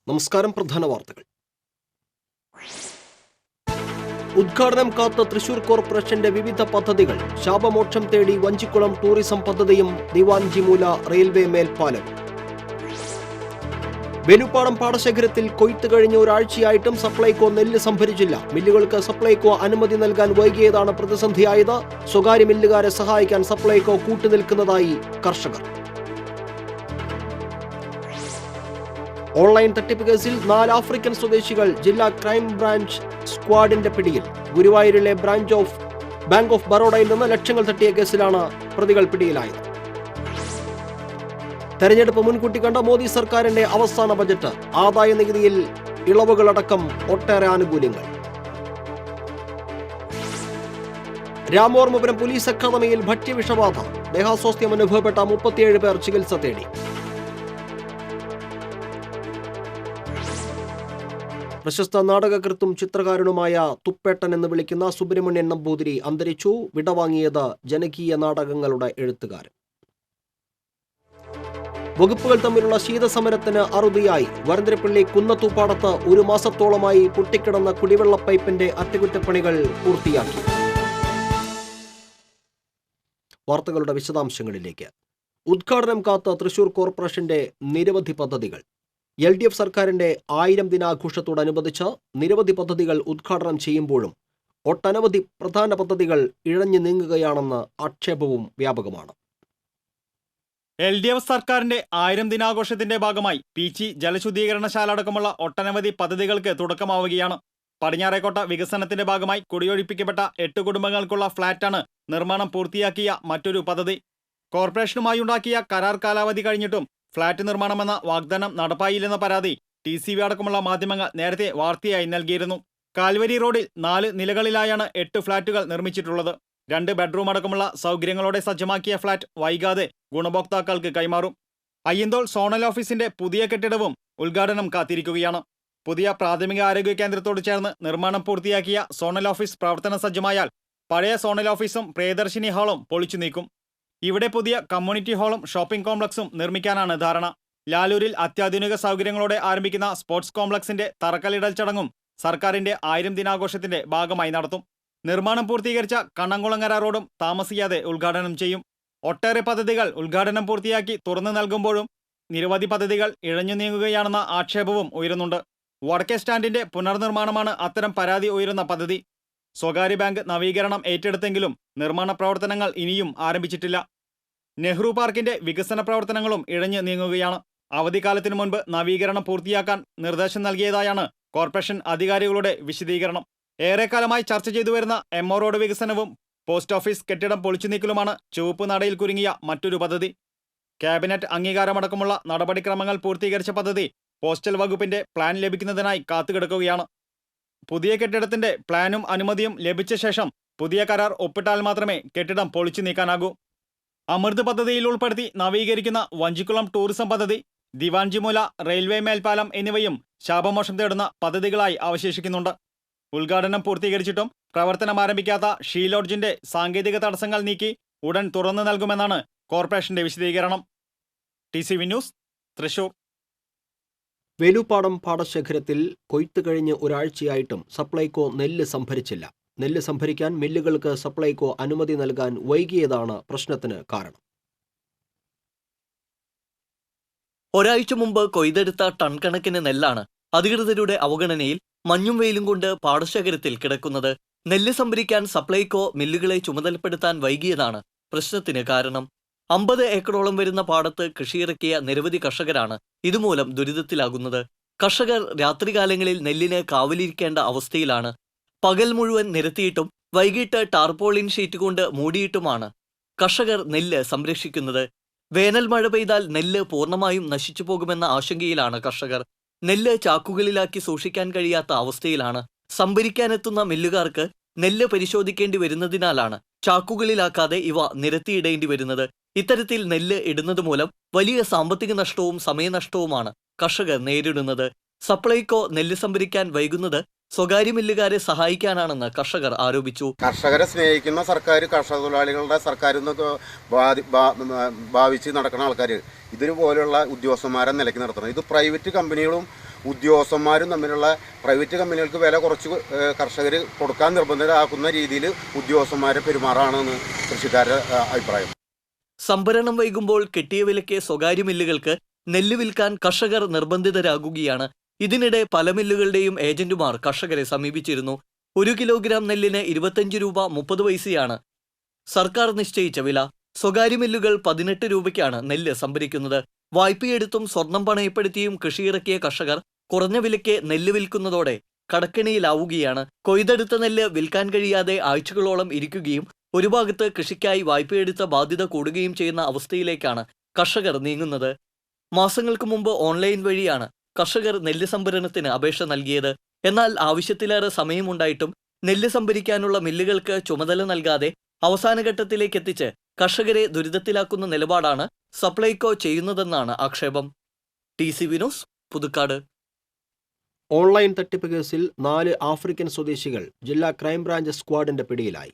നമസ്കാരം. പ്രധാന വാർത്തകൾ. ഉദ്ഘാടനം കാത്ത തൃശൂർ കോർപ്പറേഷന്റെ വിവിധ പദ്ധതികൾ. ശാപമോക്ഷം തേടി വഞ്ചിക്കുളം ടൂറിസം പദ്ധതിയും ദിവാൻജിമൂല റെയിൽവേ മേൽപ്പാലം. വെലുപ്പാടം പാടശേഖരത്തിൽ കൊയ്ത്ത് കഴിഞ്ഞ ഒരാഴ്ചയായിട്ടും സപ്ലൈകോ നെല്ല് സംഭരിച്ചില്ല. മില്ലുകൾക്ക് സപ്ലൈകോ അനുമതി നൽകാൻ വൈകിയതാണ് പ്രതിസന്ധിയായത്. സ്വകാര്യ മില്ലുകാരെ സഹായിക്കാൻ സപ്ലൈകോ കൂട്ടുനിൽക്കുന്നതായി കർഷകർ. ഓൺലൈൻ തട്ടിപ്പ് കേസിൽ 4 ആഫ്രിക്കൻ സ്വദേശികൾ ജില്ലാ ക്രൈം ബ്രാഞ്ച് സ്ക്വാഡിന്റെ പിടിയിൽ. ഗുരുവായൂരിലെ ബാങ്ക് ഓഫ് ബറോഡയിൽ നിന്ന് ലക്ഷങ്ങൾ തട്ടിയ കേസിലാണ് പ്രതികൾ പിടിയിലായത്. തെരഞ്ഞെടുപ്പ് മുൻകൂട്ടി കണ്ട മോദി സർക്കാരിന്റെ അവസാന ബജറ്റ്. ആദായ നികുതിയിൽ ഇളവുകളടക്കം ഒട്ടേറെ ആനുകൂല്യങ്ങൾ. രാമവർമ്മപുരം പോലീസ് അക്കാദമിയിൽ ഭക്ഷ്യവിഷബാധ. ദേഹാസ്വാസ്ഥ്യം അനുഭവപ്പെട്ട 37 പേർ ചികിത്സ തേടി. പ്രശസ്ത നാടകകൃത്തും ചിത്രകാരനുമായ തുപ്പേട്ടൻ എന്ന് വിളിക്കുന്ന സുബ്രഹ്മണ്യൻ നമ്പൂതിരി അന്തരിച്ചു. വിടവാങ്ങിയത് ജനകീയ നാടകങ്ങളുടെ എഴുത്തുകാരൻ. വകുപ്പുകൾ തമ്മിലുള്ള ശീതസമരത്തിന് അറുതിയായി. വരന്തരപ്പള്ളി കുന്നത്തൂപ്പാടത്ത് 1 മാസത്തോളമായി പൊട്ടിക്കിടന്ന കുടിവെള്ള പൈപ്പിന്റെ അറ്റകുറ്റപ്പണികൾ പൂർത്തിയാക്കി. വാർത്തകളുടെ വിശദാംശങ്ങളിലേക്ക്. ഉദ്ഘാടനം കാത്ത തൃശൂർ കോർപ്പറേഷന്റെ നിരവധി പദ്ധതികൾ. LDF സർക്കാരിന്റെ 1000 ദിനാഘോഷത്തോടനുബന്ധിച്ച് നിരവധി പദ്ധതികൾ ഉദ്ഘാടനം ചെയ്യുമ്പോഴും ഒട്ടനവധി പ്രധാന പദ്ധതികൾ ഇഴഞ്ഞു നീങ്ങുകയാണെന്ന് ആക്ഷേപവും വ്യാപകമാണ്. LDF സർക്കാരിന്റെ 1000 ദിനാഘോഷത്തിന്റെ ഭാഗമായി പീച്ചി ജലശുദ്ധീകരണശാല അടക്കമുള്ള ഒട്ടനവധി പദ്ധതികൾക്ക് തുടക്കമാവുകയാണ്. പടിഞ്ഞാറേക്കോട്ട വികസനത്തിന്റെ ഭാഗമായി കുടിയൊഴിപ്പിക്കപ്പെട്ട 8 കുടുംബങ്ങൾക്കുള്ള ഫ്ളാറ്റാണ് നിർമ്മാണം പൂർത്തിയാക്കിയ മറ്റൊരു പദ്ധതി. കോർപ്പറേഷനുമായി ഉണ്ടാക്കിയ കരാർ കാലാവധി കഴിഞ്ഞിട്ടും ഫ്ളാറ്റ് നിർമ്മാണമെന്ന വാഗ്ദാനം നടപ്പായില്ലെന്ന പരാതി TCV അടക്കമുള്ള മാധ്യമങ്ങൾ നേരത്തെ വാർത്തയായി നൽകിയിരുന്നു. കാൽവരി റോഡിൽ 4 നിലകളിലായാണ് 8 ഫ്ളാറ്റുകൾ നിർമ്മിച്ചിട്ടുള്ളത്. 2 ബെഡ്റൂം അടക്കമുള്ള സൗകര്യങ്ങളോടെ സജ്ജമാക്കിയ ഫ്ളാറ്റ് വൈകാതെ ഗുണഭോക്താക്കൾക്ക് കൈമാറും. അയ്യന്തോൾ സോണൽ ഓഫീസിന്റെ പുതിയ കെട്ടിടവും ഉദ്ഘാടനം കാത്തിരിക്കുകയാണ്. പുതിയ പ്രാഥമിക ആരോഗ്യ കേന്ദ്രത്തോട് ചേർന്ന് നിർമ്മാണം പൂർത്തിയാക്കിയ സോണൽ ഓഫീസ് പ്രവർത്തന സജ്ജമായാൽ പഴയ സോണൽ ഓഫീസും പ്രിയദർശിനി ഹാളും പൊളിച്ചു നീക്കും. ഇവിടെ പുതിയ കമ്മ്യൂണിറ്റി ഹാളും ഷോപ്പിംഗ് കോംപ്ലക്സും നിർമ്മിക്കാനാണ് ധാരണ. ലാലൂരിൽ അത്യാധുനിക സൗകര്യങ്ങളോടെ ആരംഭിക്കുന്ന സ്പോർട്സ് കോംപ്ലക്സിന്റെ തറക്കല്ലിടൽ ചടങ്ങും സർക്കാരിന്റെ 1000 ദിനാഘോഷത്തിന്റെ ഭാഗമായി നടത്തും. നിർമ്മാണം പൂർത്തീകരിച്ച കണ്ണംകുളങ്ങര റോഡും താമസിയാതെ ഉദ്ഘാടനം ചെയ്യും. ഒട്ടേറെ പദ്ധതികൾ ഉദ്ഘാടനം പൂർത്തിയാക്കി തുറന്നു നൽകുമ്പോഴും നിരവധി പദ്ധതികൾ ഇഴഞ്ഞു നീങ്ങുകയാണെന്ന ആക്ഷേപവും ഉയരുന്നുണ്ട്. വടക്കേ സ്റ്റാൻഡിന്റെ പുനർനിർമ്മാണമാണ് അത്തരം പരാതി ഉയരുന്ന പദ്ധതി. സ്വകാര്യ ബാങ്ക് നവീകരണം ഏറ്റെടുത്തെങ്കിലും നിർമ്മാണ പ്രവർത്തനങ്ങൾ ഇനിയും ആരംഭിച്ചിട്ടില്ല. നെഹ്റു പാർക്കിന്റെ വികസന പ്രവർത്തനങ്ങളും ഇഴഞ്ഞു നീങ്ങുകയാണ്. അവധിക്കാലത്തിനു മുൻപ് നവീകരണം പൂർത്തിയാക്കാൻ നിർദ്ദേശം നൽകിയതായാണ് കോർപ്പറേഷൻ അധികാരികളുടെ വിശദീകരണം. ഏറെക്കാലമായി ചർച്ച ചെയ്തു വരുന്ന MO റോഡ് വികസനവും പോസ്റ്റ് ഓഫീസ് കെട്ടിടം പൊളിച്ചു നീക്കലുമാണ് ചുവപ്പ് നടയിൽ കുരുങ്ങിയ മറ്റൊരു പദ്ധതി. ക്യാബിനറ്റ് അംഗീകാരമടക്കമുള്ള നടപടിക്രമങ്ങൾ പൂർത്തീകരിച്ച പദ്ധതി പോസ്റ്റൽ വകുപ്പിന്റെ പ്ലാൻ ലഭിക്കുന്നതിനായി കാത്തുകിടക്കുകയാണ്. പുതിയ കെട്ടിടത്തിന്റെ പ്ലാനും അനുമതിയും ലഭിച്ച ശേഷം പുതിയ കരാർ ഒപ്പിട്ടാൽ മാത്രമേ കെട്ടിടം പൊളിച്ചു നീക്കാനാകൂ. അമൃത് പദ്ധതിയിൽ ഉൾപ്പെടുത്തി നവീകരിക്കുന്ന വഞ്ചിക്കുളം ടൂറിസം പദ്ധതി, ദിവാൻജിമൂല റെയിൽവേ മേൽപ്പാലം എന്നിവയും ശാപമോക്ഷം തേടുന്ന പദ്ധതികളായി അവശേഷിക്കുന്നുണ്ട്. ഉദ്ഘാടനം പൂർത്തീകരിച്ചിട്ടും പ്രവർത്തനം ആരംഭിക്കാത്ത ഷീ ലോഡ്ജിന്റെ സാങ്കേതിക തടസ്സങ്ങൾ നീക്കി ഉടൻ തുറന്നു നൽകുമെന്നാണ് കോർപ്പറേഷന്റെ വിശദീകരണം. TCV news, Thrissur. വെലുപ്പാടം പാടശേഖരത്തിൽ കൊയ്ത്ത് കഴിഞ്ഞ് ഒരാഴ്ചയായിട്ടും സപ്ലൈകോ നെല്ല് സംഭരിച്ചില്ല. നെല്ല് സംഭരിക്കാൻ മില്ലുകൾക്ക് സപ്ലൈകോ അനുമതി നൽകാൻ വൈകിയതാണ് പ്രശ്നത്തിന് കാരണം. ഒരാഴ്ച മുമ്പ് കൊയ്തെടുത്ത ടൺ കണക്കിന് നെല്ലാണ് അധികൃതരുടെ അവഗണനയിൽ മഞ്ഞും വെയിലും കൊണ്ട് പാടശേഖരത്തിൽ കിടക്കുന്നത്. നെല്ല് സംഭരിക്കാൻ സപ്ലൈകോ മില്ലുകളെ ചുമതലപ്പെടുത്താൻ വൈകിയതാണ് പ്രശ്നത്തിന് കാരണം. 50 ഏക്കറോളം വരുന്ന പാടത്ത് കൃഷിയിറക്കിയ നിരവധി കർഷകരാണ് ഇതുമൂലം ദുരിതത്തിലാകുന്നത്. കർഷകർ രാത്രികാലങ്ങളിൽ നെല്ലിന് കാവലിരിക്കേണ്ട അവസ്ഥയിലാണ്. പകൽ മുഴുവൻ നിരത്തിയിട്ടും വൈകിട്ട് ടാർപോളിൻ ഷീറ്റ് കൊണ്ട് മൂടിയിട്ടുമാണ് കർഷകർ നെല്ല് സംരക്ഷിക്കുന്നത്. വേനൽ മഴ പെയ്താൽ നെല്ല് പൂർണ്ണമായും നശിച്ചു പോകുമെന്ന ആശങ്കയിലാണ് കർഷകർ. നെല്ല് ചാക്കുകളിലാക്കി സൂക്ഷിക്കാൻ കഴിയാത്ത അവസ്ഥയിലാണ്. സംഭരിക്കാനെത്തുന്ന മില്ലുകാർക്ക് നെല്ല് പരിശോധിക്കേണ്ടി വരുന്നതിനാലാണ് ചാക്കുകളിലാക്കാതെ ഇവ നിരത്തിയിടേണ്ടി വരുന്നത്. ഇത്തരത്തിൽ നെല്ല് ഇടുന്നത് മൂലം വലിയ സാമ്പത്തിക നഷ്ടവും സമയനഷ്ടവുമാണ് കർഷകർ നേരിടുന്നത്. സപ്ലൈകോ നെല്ല് സംഭരിക്കാൻ വൈകുന്നത് സ്വകാര്യ മില്ലുകാരെ സഹായിക്കാനാണെന്ന് കർഷകർ ആരോപിച്ചു. കർഷകരെ സ്നേഹിക്കുന്ന സർക്കാർ, കർഷക തൊഴിലാളികളുടെ സർക്കാർ എന്നൊക്കെ ഭാവിച്ച് നടക്കുന്ന ആൾക്കാർ ഇതുപോലെയുള്ള ഉദ്യോഗസ്ഥന്മാരെ നിലയ്ക്ക് നടത്തണം. ഇത് പ്രൈവറ്റ് കമ്പനികളും ഉദ്യോഗസ്ഥന്മാരും തമ്മിലുള്ള പ്രൈവറ്റ് കമ്പനികൾക്ക് വില കുറച്ച് കർഷകർ കൊടുക്കാൻ നിർബന്ധിതരാക്കുന്ന രീതിയിൽ ഉദ്യോഗസ്ഥന്മാരെ പെരുമാറാണെന്ന് കൃഷിക്കാരുടെ അഭിപ്രായം. സംഭരണം വൈകുമ്പോൾ കിട്ടിയ വിലയ്ക്ക് സ്വകാര്യ മില്ലുകൾക്ക് നെല്ല് വിൽക്കാൻ കർഷകർ നിർബന്ധിതരാകുകയാണ്. ഇതിനിടെ പല മില്ലുകളുടെയും ഏജന്റുമാർ കർഷകരെ സമീപിച്ചിരുന്നു. 1 കിലോഗ്രാം നെല്ലിന് 25 രൂപ 30 പൈസയാണ് സർക്കാർ നിശ്ചയിച്ച വില. സ്വകാര്യ മില്ലുകൾ 18 രൂപയ്ക്കാണ് നെല്ല് സംഭരിക്കുന്നത്. വായ്പയെടുത്തും സ്വർണം പണയപ്പെടുത്തിയും കൃഷിയിറക്കിയ കർഷകർ കുറഞ്ഞ വിലയ്ക്ക് നെല്ല് വിൽക്കുന്നതോടെ കടക്കെണിയിലാവുകയാണ്. കൊയ്തെടുത്ത നെല്ല് വിൽക്കാൻ കഴിയാതെ ആഴ്ചകളോളം ഇരിക്കുകയും ഒരു ഭാഗത്ത് കൃഷിക്കായി വായ്പയെടുത്ത ബാധ്യത കൂടുകയും ചെയ്യുന്ന അവസ്ഥയിലേക്കാണ് കർഷകർ നീങ്ങുന്നത്. മാസങ്ങൾക്ക് മുമ്പ് ഓൺലൈൻ വഴിയാണ് കർഷകർ നെല്ല് സംഭരണത്തിന് അപേക്ഷ നൽകിയത്. എന്നാൽ ആവശ്യത്തിലേറെ സമയമുണ്ടായിട്ടും നെല്ല് സംഭരിക്കാനുള്ള മില്ലുകൾക്ക് ചുമതല നൽകാതെ അവസാനഘട്ടത്തിലേക്ക് എത്തിച്ച് കർഷകരെ ദുരിതത്തിലാക്കുന്ന നിലപാടാണ് സപ്ലൈകോ ചെയ്യുന്നതെന്നാണ് ആക്ഷേപം. TCV news, Puthukkad. ഓൺലൈൻ തട്ടിപ്പ് കേസിൽ 4 ആഫ്രിക്കൻ സ്വദേശികൾ ജില്ലാ ക്രൈംബ്രാഞ്ച് സ്ക്വാഡിന്റെ പിടിയിലായി.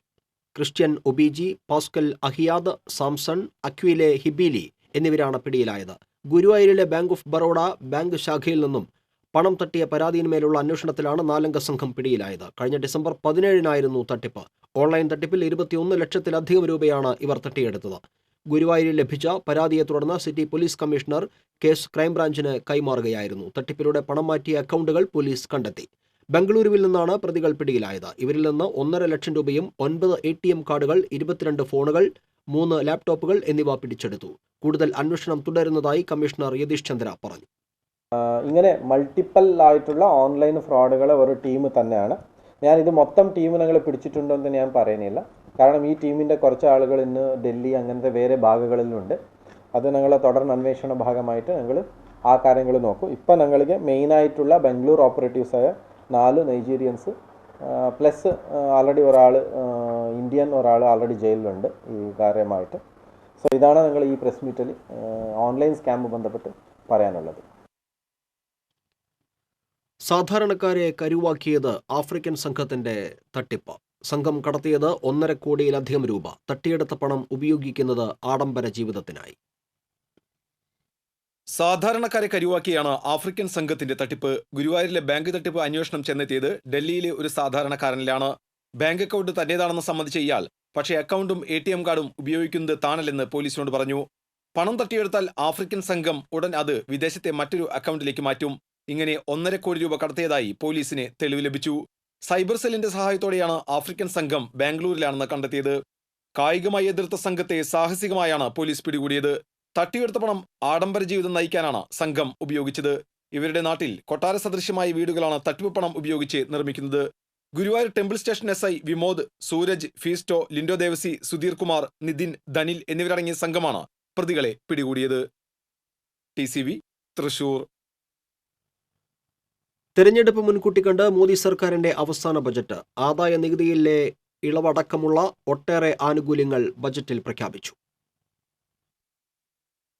ക്രിസ്ത്യൻ ഒബീജി, പാസ്കൽ അഹിയാദ്, സാംസൺ, അക്വിലെ ഹിബീലി എന്നിവരാണ് പിടിയിലായത്. ഗുരുവായൂരിലെ ബാങ്ക് ഓഫ് ബറോഡ ബാങ്ക് ശാഖയിൽ നിന്നും പണം തട്ടിയ പരാതിയിന്മേലുള്ള അന്വേഷണത്തിലാണ് 4-അംഗ സംഘം പിടിയിലായത്. കഴിഞ്ഞ ഡിസംബർ 17-നായിരുന്നു തട്ടിപ്പ്. ഓൺലൈൻ തട്ടിപ്പിൽ 21 ലക്ഷത്തിലധികം രൂപയാണ് ഇവർ തട്ടിയെടുത്തത്. ഗുരുവായൂരിൽ ലഭിച്ച പരാതിയെ തുടർന്ന് സിറ്റി പോലീസ് കമ്മീഷണർ കേസ് ക്രൈംബ്രാഞ്ചിന് കൈമാറുകയായിരുന്നു. തട്ടിപ്പിലൂടെ പണം മാറ്റിയ അക്കൗണ്ടുകൾ പോലീസ് കണ്ടെത്തി. ബംഗളൂരുവിൽ നിന്നാണ് പ്രതികൾ പിടിയിലായത്. ഇവരിൽ നിന്ന് 1.5 ലക്ഷം രൂപയും 9 ATM കാർഡുകൾ, 22 ഫോണുകൾ, 3 ലാപ്ടോപ്പുകൾ എന്നിവ പിടിച്ചെടുത്തു. കൂടുതൽ അന്വേഷണം തുടരുന്നതായി കമ്മീഷണർ യതീഷ് ചന്ദ്ര പറഞ്ഞു. ഇങ്ങനെ മൾട്ടിപ്പിൾ ആയിട്ടുള്ള ഓൺലൈൻ ഫ്രോഡുകളെ ഒരു ടീം തന്നെയാണ്. ഞാനിത് മൊത്തം ടീം ഞങ്ങൾ പിടിച്ചിട്ടുണ്ടോ എന്ന് ഞാൻ പറയുന്നില്ല. കാരണം ഈ ടീമിൻ്റെ കുറച്ച് ആളുകൾ ഇന്ന് ഡൽഹി അങ്ങനത്തെ വേറെ ഭാഗങ്ങളിലുണ്ട്. അത് ഞങ്ങൾ തുടർന്ന് അന്വേഷണ ഭാഗമായിട്ട് ഞങ്ങൾ ആ കാര്യങ്ങൾ നോക്കും. ഇപ്പം ഞങ്ങൾക്ക് മെയിനായിട്ടുള്ള ബാംഗ്ലൂർ ഓപ്പറേറ്റീവ്സായ 4 നൈജീരിയൻസ് പ്ലസ് ആൾറെഡി ഒരാൾ ഇന്ത്യൻ, ഒരാൾ ആൾറെഡി ജയിലിലുണ്ട് ഈ കാര്യമായിട്ട്. സോ ഇതാണ് ഞങ്ങൾ ഈ പ്രസ് മീറ്റിൽ ഓൺലൈൻ സ്കാം ബന്ധപ്പെട്ട് പറയാനുള്ളത്. സാധാരണക്കാരെ കരുവാക്കിയത് ആഫ്രിക്കൻ സംഘത്തിന്റെ തട്ടിപ്പ്. സംഘം കടത്തിയത് 1.5 കോടിയിലധികം രൂപ. തട്ടിയെടുത്ത പണം ഉപയോഗിക്കുന്നത് ആഡംബര ജീവിതത്തിനായി. സാധാരണക്കാരെ കരുവാക്കിയാണ് ആഫ്രിക്കൻ സംഘത്തിന്റെ തട്ടിപ്പ്. ഗുരുവായൂരിലെ ബാങ്ക് തട്ടിപ്പ് അന്വേഷണം ചെന്നെത്തിയത് ഡൽഹിയിലെ ഒരു സാധാരണക്കാരനിലാണ്. ബാങ്ക് അക്കൗണ്ട് തന്റേതാണെന്ന് സമ്മതിച്ച ഇയാൾ പക്ഷേ അക്കൗണ്ടും ATM കാർഡും ഉപയോഗിക്കുന്നത് താനല്ലെന്ന് പോലീസിനോട് പറഞ്ഞു. പണം തട്ടിയെടുത്താൽ ആഫ്രിക്കൻ സംഘം ഉടൻ അത് വിദേശത്തെ മറ്റൊരു അക്കൗണ്ടിലേക്ക് മാറ്റും. ഇങ്ങനെ 1.5 കോടി രൂപ കടത്തിയതായി പോലീസിന് തെളിവ് ലഭിച്ചു. സൈബർ സെല്ലിന്റെ സഹായത്തോടെയാണ് ആഫ്രിക്കൻ സംഘം ബാംഗ്ലൂരിലാണെന്ന് കണ്ടെത്തിയത്. കായികമായി എതിർത്ത സംഘത്തെ സാഹസികമായാണ് പോലീസ് പിടികൂടിയത്. തട്ടിയെടുത്ത പണം ആഡംബര ജീവിതം നയിക്കാനാണ് സംഘം ഉപയോഗിച്ചത്. ഇവരുടെ നാട്ടിൽ കൊട്ടാര സദൃശ്യമായ വീടുകളാണ് തട്ടിപ്പ് പണം ഉപയോഗിച്ച് നിർമ്മിക്കുന്നത്. Guruvayur temple station SI Vimod, Sooraj, Festo, Lindo Devasi, Sudheer Kumar, Nithin, Dhanil എന്നിവരടങ്ങിയ സംഘമാണ് പ്രതികളെ പിടികൂടിയത്. TCV, തൃശൂർ. തെരഞ്ഞെടുപ്പ് മുൻകൂട്ടി കണ്ട് മോദി സർക്കാരിന്റെ അവസാന ബജറ്റ് ആദായ നികുതിയിലെ ഇളവടക്കമുള്ള ഒട്ടേറെ ആനുകൂല്യങ്ങൾ ബജറ്റിൽ പ്രഖ്യാപിച്ചു.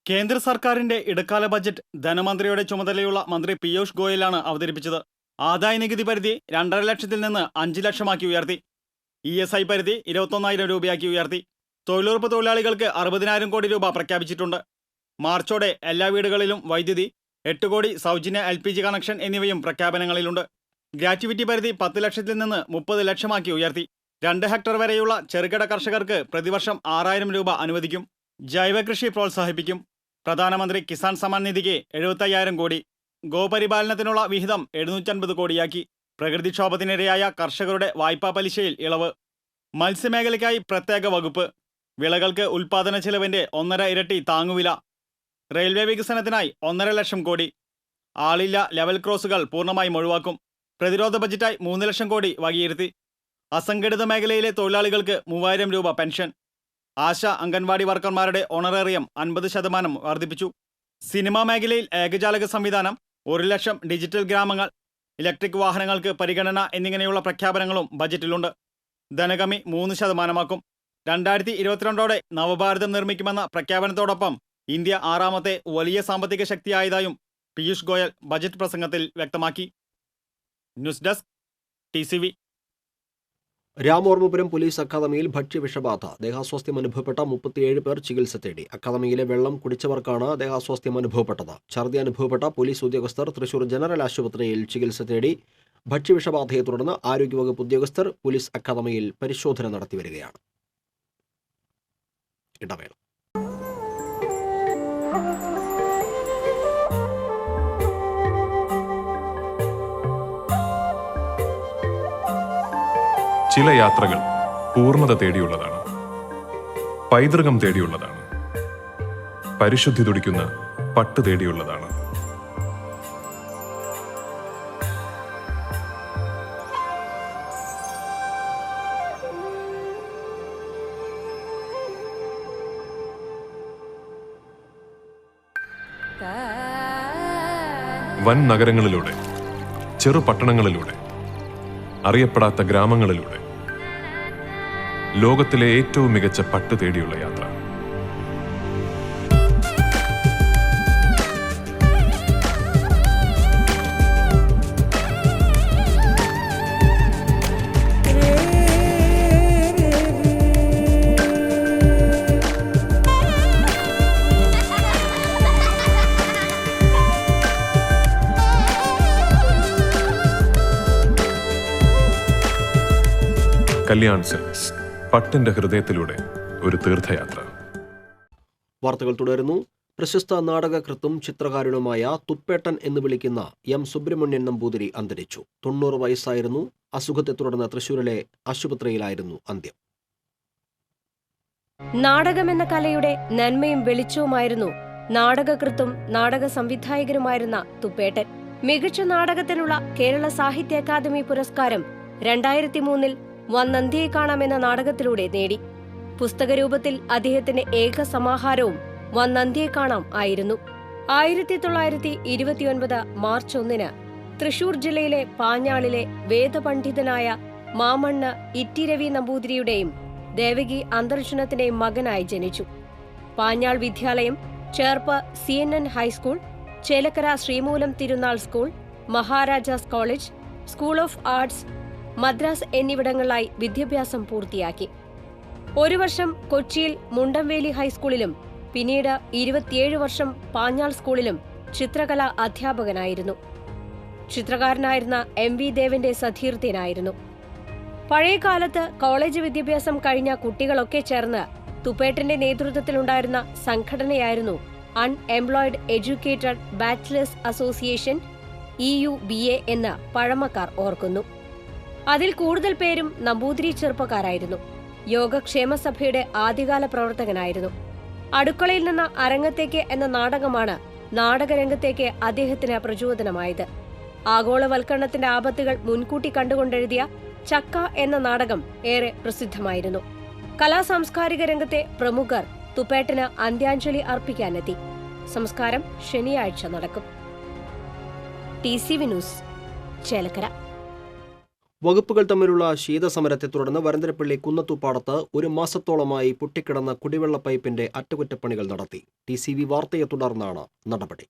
കേന്ദ്ര സർക്കാരിന്റെ ഇടക്കാല ബജറ്റ് ധനമന്ത്രിയുടെ ചുമതലയുള്ള മന്ത്രി പീയൂഷ് ഗോയലാണ് അവതരിപ്പിച്ചത്. ആദായ നികുതി പരിധി 2.5 ലക്ഷത്തിൽ നിന്ന് 5 ലക്ഷമാക്കി ഉയർത്തി. ESI പരിധി 21,000 രൂപയാക്കി ഉയർത്തി. തൊഴിലുറപ്പ് തൊഴിലാളികൾക്ക് 60,000 കോടി രൂപ പ്രഖ്യാപിച്ചിട്ടുണ്ട്. മാർച്ചോടെ എല്ലാ വീടുകളിലും വൈദ്യുതി, 8 കോടി സൗജന്യ LPG കണക്ഷൻ എന്നിവയും പ്രഖ്യാപനങ്ങളിലുണ്ട്. ഗ്രാറ്റുവിറ്റി പരിധി 10 ലക്ഷത്തിൽ നിന്ന് 30 ലക്ഷമാക്കി ഉയർത്തി. 2 ഹെക്ടർ വരെയുള്ള ചെറുകിട കർഷകർക്ക് പ്രതിവർഷം 6,000 രൂപ അനുവദിക്കും. ജൈവകൃഷി പ്രോത്സാഹിപ്പിക്കും. പ്രധാനമന്ത്രി കിസാൻ സമ്മാൻ നിധിക്ക് 75,000 കോടി. ഗോപരിപാലനത്തിനുള്ള വിഹിതം 750 കോടിയാക്കി. പ്രകൃതിക്ഷോഭത്തിനിരയായ കർഷകരുടെ വായ്പാ പലിശയിൽ ഇളവ്. മത്സ്യമേഖലയ്ക്കായി പ്രത്യേക വകുപ്പ്. വിളകൾക്ക് ഉൽപാദന ചെലവിന്റെ 1.5 ഇരട്ടി താങ്ങുവില. റെയിൽവേ വികസനത്തിനായി 1.5 ലക്ഷം കോടി. ആളില്ല ലെവൽ ക്രോസുകൾ പൂർണ്ണമായും ഒഴിവാക്കും. പ്രതിരോധ ബജറ്റായി 3 ലക്ഷം കോടി വകയിരുത്തി. അസംഘടിത മേഖലയിലെ തൊഴിലാളികൾക്ക് 3,000 രൂപ പെൻഷൻ. ആശ അംഗൻവാടി വർക്കർമാരുടെ ഓണറേറിയം 50% വർദ്ധിപ്പിച്ചു. സിനിമാ മേഖലയിൽ ഏകജാലക സംവിധാനം, 1 ലക്ഷം ഡിജിറ്റൽ ഗ്രാമങ്ങൾ, ഇലക്ട്രിക് വാഹനങ്ങൾക്ക് പരിഗണന എന്നിങ്ങനെയുള്ള പ്രഖ്യാപനങ്ങളും ബജറ്റിലുണ്ട്. ധനകമ്മി 3%. 2022ഓടെ നവഭാരതം നിർമ്മിക്കുമെന്ന പ്രഖ്യാപനത്തോടൊപ്പം ഇന്ത്യ 6ാമത്തെ വലിയ സാമ്പത്തിക ശക്തിയായതായും പീയൂഷ് ഗോയൽ ബജറ്റ് പ്രസംഗത്തിൽ വ്യക്തമാക്കി. News desk, TCV. Ramavarmapuram police അക്കാദമിയിൽ ഭക്ഷ്യവിഷബാധ. ദേഹാസ്വാസ്ഥ്യം അനുഭവപ്പെട്ട 37 പേർ ചികിത്സ തേടി. അക്കാദമിയിലെ വെള്ളം കുടിച്ചവർക്കാണ് ദേഹാസ്വാസ്ഥ്യം അനുഭവപ്പെട്ടത്. ഛർദി അനുഭവപ്പെട്ട പോലീസ് ഉദ്യോഗസ്ഥർ തൃശൂർ ജനറൽ ആശുപത്രിയിൽ ചികിത്സ തേടി. ഭക്ഷ്യവിഷബാധയെ തുടർന്ന് ആരോഗ്യവകുപ്പ് ഉദ്യോഗസ്ഥർ പോലീസ് അക്കാദമിയിൽ പരിശോധന നടത്തിവരികയാണ്. ഇടവേള. ചില യാത്രകൾ പൂർണ്ണത തേടിയുള്ളതാണ്, പൈതൃകം തേടിയുള്ളതാണ്, പരിശുദ്ധി തുടിക്കുന്ന പട്ട് തേടിയുള്ളതാണ്. വൻ നഗരങ്ങളിലൂടെ, ചെറു പട്ടണങ്ങളിലൂടെ, അറിയപ്പെടാത്ത ഗ്രാമങ്ങളിലൂടെ ലോകത്തിലെ ഏറ്റവും മികച്ച പട്ട് തേടിയുള്ള യാത്ര. കല്യാൺ സിൽക്സ്, പട്ടിന്റെ ഹൃദയത്തിലൂടെ ഒരു തീർത്ഥയാത്ര. വാർത്തകൾ തുടരുന്നു. പ്രശസ്ത നാടകകൃത്തും ചിത്രകാരനുമായ തുപ്പേട്ടൻ എന്ന് വിളിക്കുന്ന എം സുബ്രഹ്മണ്യൻ നമ്പൂതിരി അന്തരിച്ചു. 90 വയസ്സായിരുന്നു. അസുഖത്തെ തുടർന്ന് തൃശൂരിലെ ആശുപത്രിയിലായിരുന്നു അന്ത്യം. നാടകമെന്ന കലയുടെ നന്മയും വെളിച്ചവുമായിരുന്നു നാടകകൃത്തും നാടക സംവിധായകനുമായിരുന്ന തുപ്പേട്ടൻ. മികച്ച നാടകത്തിനുള്ള കേരള സാഹിത്യ അക്കാദമി പുരസ്കാരം 2003 വന്നന്തിയെ കാണാമെന്ന നാടകത്തിലൂടെ നേടി. പുസ്തകരൂപത്തിൽ അദ്ദേഹത്തിന്റെ ഏക സമാഹാരവും വന്നന്തിയെ കാണാം ആയിരുന്നു. 1929 മാർച്ച് 1 തൃശൂർ ജില്ലയിലെ പാഞ്ഞാളിലെ വേദപണ്ഡിതനായ മാമണ്ണ് ഇറ്റി രവി നമ്പൂതിരിയുടെയും ദേവകി അന്തർജനത്തിന്റെയും മകനായി ജനിച്ചു. പാഞ്ഞാൾ വിദ്യാലയം, Cherpu CNN high school, Chelakkara Sreemoolam Thirunal school, Maharaja's college, school of arts, Madras എന്നിവിടങ്ങളിലായി വിദ്യാഭ്യാസം പൂർത്തിയാക്കി. 1 വർഷം കൊച്ചിയിൽ മുണ്ടംവേലി ഹൈസ്കൂളിലും പിന്നീട് 27 വർഷം പാഞ്ഞാൾ സ്കൂളിലും ചിത്രകലാ അധ്യാപകനായിരുന്നു. ചിത്രകാരനായിരുന്ന MV ദേവന്റെ സതീർത്ഥ്യനായിരുന്നു. പഴയകാലത്ത് കോളേജ് വിദ്യാഭ്യാസം കഴിഞ്ഞ കുട്ടികളൊക്കെ ചേർന്ന് തുപ്പേട്ടന്റെ നേതൃത്വത്തിലുണ്ടായിരുന്ന സംഘടനയായിരുന്നു unemployed educated bachelors association EUBA എന്ന് പഴമക്കാർ ഓർക്കുന്നു. അതിൽ കൂടുതൽ പേരും നമ്പൂതിരി ചെറുപ്പക്കാരായിരുന്നു. യോഗക്ഷേമ സഭയുടെ ആദ്യകാല പ്രവർത്തകനായിരുന്നു. അടുക്കളയിൽ നിന്ന് അരങ്ങത്തേക്ക് എന്ന നാടകമാണ് നാടകരംഗത്തേക്ക് അദ്ദേഹത്തിന് പ്രചോദനമായത്. ആഗോളവൽക്കരണത്തിന്റെ ആപത്തുകൾ മുൻകൂട്ടി കണ്ടുകൊണ്ടെഴുതിയ ചക്ക എന്ന നാടകം ഏറെ പ്രസിദ്ധമായിരുന്നു. കലാസാംസ്കാരിക രംഗത്തെ പ്രമുഖർ തുപ്പേട്ടന് അന്ത്യാഞ്ജലി അർപ്പിക്കാനെത്തി. സംസ്കാരം ശനിയാഴ്ച നടക്കും. TCV news, Chelakkara. വകുപ്പുകൾ തമ്മിലുള്ള ശീതസമരത്തെ തുടർന്ന് വരന്തരപ്പള്ളി കുന്നത്തുപാടത്ത് 1 മാസത്തോളമായി പൊട്ടിക്കിടന്ന കുടിവെള്ള പൈപ്പിന്റെ അറ്റകുറ്റപ്പണികൾ നടത്തി. TCV വാർത്തയെ തുടർന്നാണ് നടപടി.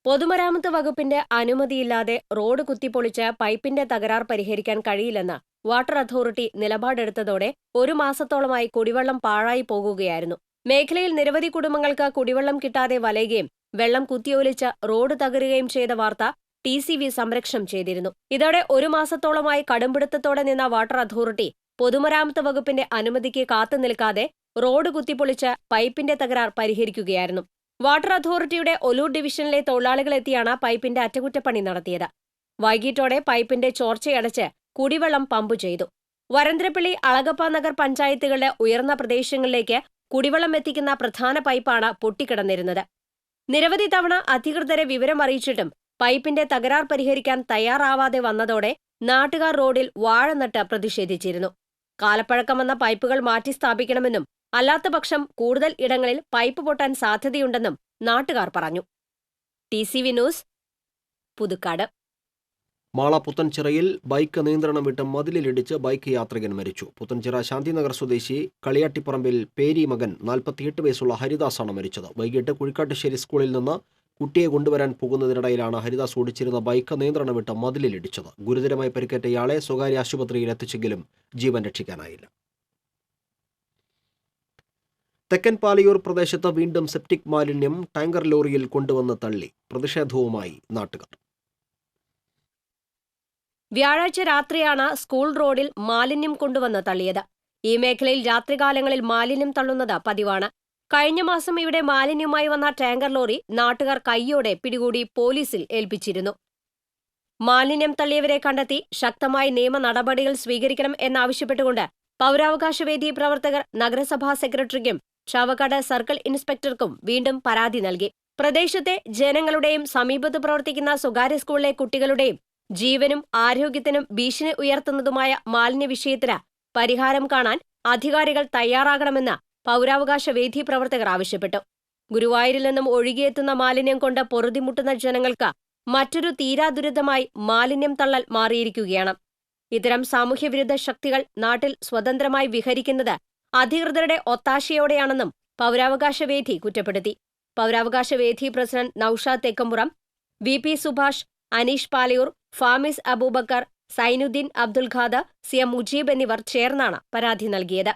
പൊതുമരാമത്ത് വകുപ്പിന്റെ അനുമതിയില്ലാതെ റോഡ് കുത്തിപ്പൊളിച്ച് പൈപ്പിന്റെ തകരാർ പരിഹരിക്കാൻ കഴിയില്ലെന്ന് വാട്ടർ അതോറിറ്റി നിലപാടെടുത്തതോടെ 1 മാസത്തോളമായി കുടിവെള്ളം പാഴായി പോകുകയായിരുന്നു. മേഖലയിൽ നിരവധി കുടുംബങ്ങൾക്ക് കുടിവെള്ളം കിട്ടാതെ വലയുകയും വെള്ളം കുത്തിയൊലിച്ച് റോഡ് തകരുകയും ചെയ്ത വാർത്ത TCV സംരക്ഷണം ചെയ്തിരുന്നു. ഇതോടെ 1 മാസത്തോളമായി കടുംപിടുത്തത്തോടെ നിന്ന വാട്ടർ അതോറിറ്റി പൊതുമരാമത്ത് വകുപ്പിന്റെ അനുമതിക്ക് കാത്തുനിൽക്കാതെ റോഡ് കുത്തിപ്പൊളിച്ച് പൈപ്പിന്റെ തകരാർ പരിഹരിക്കുകയായിരുന്നു. വാട്ടർ അതോറിറ്റിയുടെ ഒലൂർ ഡിവിഷനിലെ തൊഴിലാളികളെത്തിയാണ് പൈപ്പിന്റെ അറ്റകുറ്റപ്പണി നടത്തിയത്. വൈകിട്ടോടെ പൈപ്പിന്റെ ചോർച്ചയടച്ച് കുടിവെള്ളം പമ്പ് ചെയ്തു. വരന്തരപ്പള്ളി, അളഗപ്പ നഗർ പഞ്ചായത്തുകളിലെ ഉയർന്ന പ്രദേശങ്ങളിലേക്ക് കുടിവെള്ളം എത്തിക്കുന്ന പ്രധാന പൈപ്പാണ് പൊട്ടിക്കിടന്നിരുന്നത്. നിരവധി തവണ അധികൃതരെ വിവരം അറിയിച്ചിട്ടും പൈപ്പിന്റെ തകരാർ പരിഹരിക്കാൻ തയ്യാറാവാതെ വന്നതോടെ നാട്ടുകാർ റോഡിൽ വാഴ നട്ട് പ്രതിഷേധിച്ചിരുന്നു. കാലപ്പഴക്കം വന്ന പൈപ്പുകൾ മാറ്റി സ്ഥാപിക്കണമെന്നും അല്ലാത്തപക്ഷം കൂടുതൽ ഇടങ്ങളിൽ പൈപ്പ് പൊട്ടാൻ സാധ്യതയുണ്ടെന്നും നാട്ടുകാർ പറഞ്ഞു. TCV news, Puthukkad. മാള പുത്തൻചിറയിൽ ബൈക്ക് നിയന്ത്രണം വിട്ട് മതിലിലിടിച്ച് ബൈക്ക് യാത്രികൻ മരിച്ചു. പുത്തൻചിറ ശാന്തിനഗർ സ്വദേശി കളിയാട്ടിപ്പറമ്പിൽ പേരി മകൻ 48 വയസ്സുള്ള ഹരിദാസാണ് മരിച്ചത്. വൈകിട്ട് കുഴിക്കാട്ടുശ്ശേരി സ്കൂളിൽ നിന്ന് കുട്ടിയെ കൊണ്ടുവരാൻ പോകുന്നതിനിടയിലാണ് ഹരിദാസ് ഓടിച്ചിരുന്ന ബൈക്ക് നിയന്ത്രണം വിട്ട് മതിലിലിടിച്ചത്. ഗുരുതരമായി പരിക്കേറ്റ ഇയാളെ സ്വകാര്യ ആശുപത്രിയിൽ എത്തിച്ചെങ്കിലും ജീവൻ രക്ഷിക്കാനായില്ല. തെക്കൻ പാലയൂർ പ്രദേശത്ത് വീണ്ടും സെപ്റ്റിക് മാലിന്യം ടാങ്കർ ലോറിയിൽ കൊണ്ടുവന്ന് തള്ളി. പ്രതിഷേധവുമായി നാട്ടുകാർ. വ്യാഴാഴ്ച രാത്രിയാണ് സ്കൂൾ റോഡിൽ മാലിന്യം കൊണ്ടുവന്ന് തള്ളിയത്. ഈ മേഖലയിൽ രാത്രികാലങ്ങളിൽ മാലിന്യം തള്ളുന്നത് പതിവാണ്. കഴിഞ്ഞ മാസം ഇവിടെ മാലിന്യവുമായി വന്ന ടാങ്കർ ലോറി നാട്ടുകാർ കൈയോടെ പിടികൂടി പോലീസിൽ ഏൽപ്പിച്ചിരുന്നു. മാലിന്യം തള്ളിയവരെ കണ്ടെത്തി ശക്തമായ നിയമ നടപടികൾ സ്വീകരിക്കണം എന്നാവശ്യപ്പെട്ടുകൊണ്ട് പൗരാവകാശവേദി പ്രവർത്തകർ നഗരസഭാ സെക്രട്ടറിക്കും ചാവക്കാട് സർക്കിൾ ഇൻസ്പെക്ടർക്കും വീണ്ടും പരാതി നൽകി. പ്രദേശത്തെ ജനങ്ങളുടെയും സമീപത്ത് പ്രവർത്തിക്കുന്ന സ്വകാര്യ സ്കൂളിലെ കുട്ടികളുടെയും ജീവനും ആരോഗ്യത്തിനും ഭീഷണി ഉയർത്തുന്നതുമായ മാലിന്യ വിഷയത്തിന് പരിഹാരം കാണാൻ അധികാരികൾ തയ്യാറാകണമെന്ന് പൗരാവകാശവേദി പ്രവർത്തകർ ആവശ്യപ്പെട്ടു. ഗുരുവായൂരിൽ നിന്നും ഒഴുകിയെത്തുന്ന മാലിന്യം കൊണ്ട് പൊറുതിമുട്ടുന്ന ജനങ്ങൾക്ക് മറ്റൊരു തീരാദുരിതമായി മാലിന്യം തള്ളൽ മാറിയിരിക്കുകയാണ്. ഇത്തരം സാമൂഹ്യവിരുദ്ധ ശക്തികൾ നാട്ടിൽ സ്വതന്ത്രമായി വിഹരിക്കുന്നത് അധികൃതരുടെ ഒത്താശയോടെയാണെന്നും പൗരാവകാശവേദി കുറ്റപ്പെടുത്തി. പൗരാവകാശവേദി president Noushad Thekkampuram, VP Subhash, Aneesh Palayur, Famis Abubakar, Zainuddin Abdul Khader, CM Mujeeb എന്നിവർ ചേർന്നാണ് പരാതി നൽകിയത്.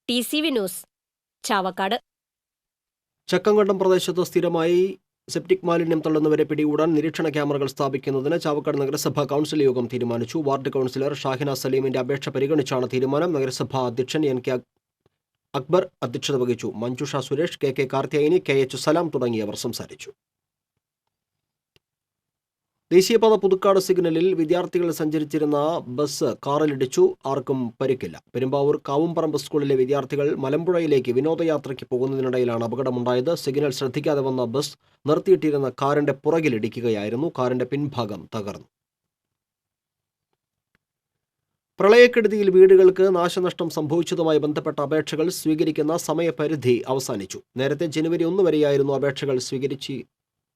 TCV news, Chavakkad. ചക്കങ്കണ്ടം പ്രദേശത്ത് സ്ഥിരമായി സെപ്റ്റിക് മാലിന്യം തള്ളുന്നവരെ പിടികൂടാൻ നിരീക്ഷണ ക്യാമറകൾ സ്ഥാപിക്കുന്നതിന് ചാവക്കാട് നഗരസഭാ കൗൺസിൽ യോഗം തീരുമാനിച്ചു. വാർഡ് കൗൺസിലർ ഷാഹിന സലീമിന്റെ അപേക്ഷ പരിഗണിച്ചാണ് തീരുമാനം. നഗരസഭാ അധ്യക്ഷൻ NK അക്ബർ അധ്യക്ഷത വഹിച്ചു. മഞ്ജുഷ സുരേഷ്, KK കാർത്തിയായിനി, KH സലാം തുടങ്ങിയവർ സംസാരിച്ചു. ദേശീയപാത പുതുക്കാട് സിഗ്നലിൽ വിദ്യാർത്ഥികൾ സഞ്ചരിച്ചിരുന്ന ബസ് കാറിലിടിച്ചു. ആർക്കും പരിക്കില്ല. പെരുമ്പാവൂർ കാവുംപറമ്പ് സ്കൂളിലെ വിദ്യാർത്ഥികൾ മലമ്പുഴയിലേക്ക് വിനോദയാത്രയ്ക്ക് പോകുന്നതിനിടയിലാണ് അപകടമുണ്ടായത്. സിഗ്നൽ ശ്രദ്ധിക്കാതെ വന്ന ബസ് നിർത്തിയിട്ടിരുന്ന കാറിന്റെ പുറകിലിടിക്കുകയായിരുന്നു. കാറിന്റെ പിൻഭാഗം തകർന്നു. പ്രളയക്കെടുതിയിൽ വീടുകൾക്ക് നാശനഷ്ടം സംഭവിച്ചതുമായി ബന്ധപ്പെട്ട അപേക്ഷകൾ സ്വീകരിക്കുന്ന സമയപരിധി അവസാനിച്ചു. നേരത്തെ ജനുവരി 1 വരെയായിരുന്നു അപേക്ഷകൾ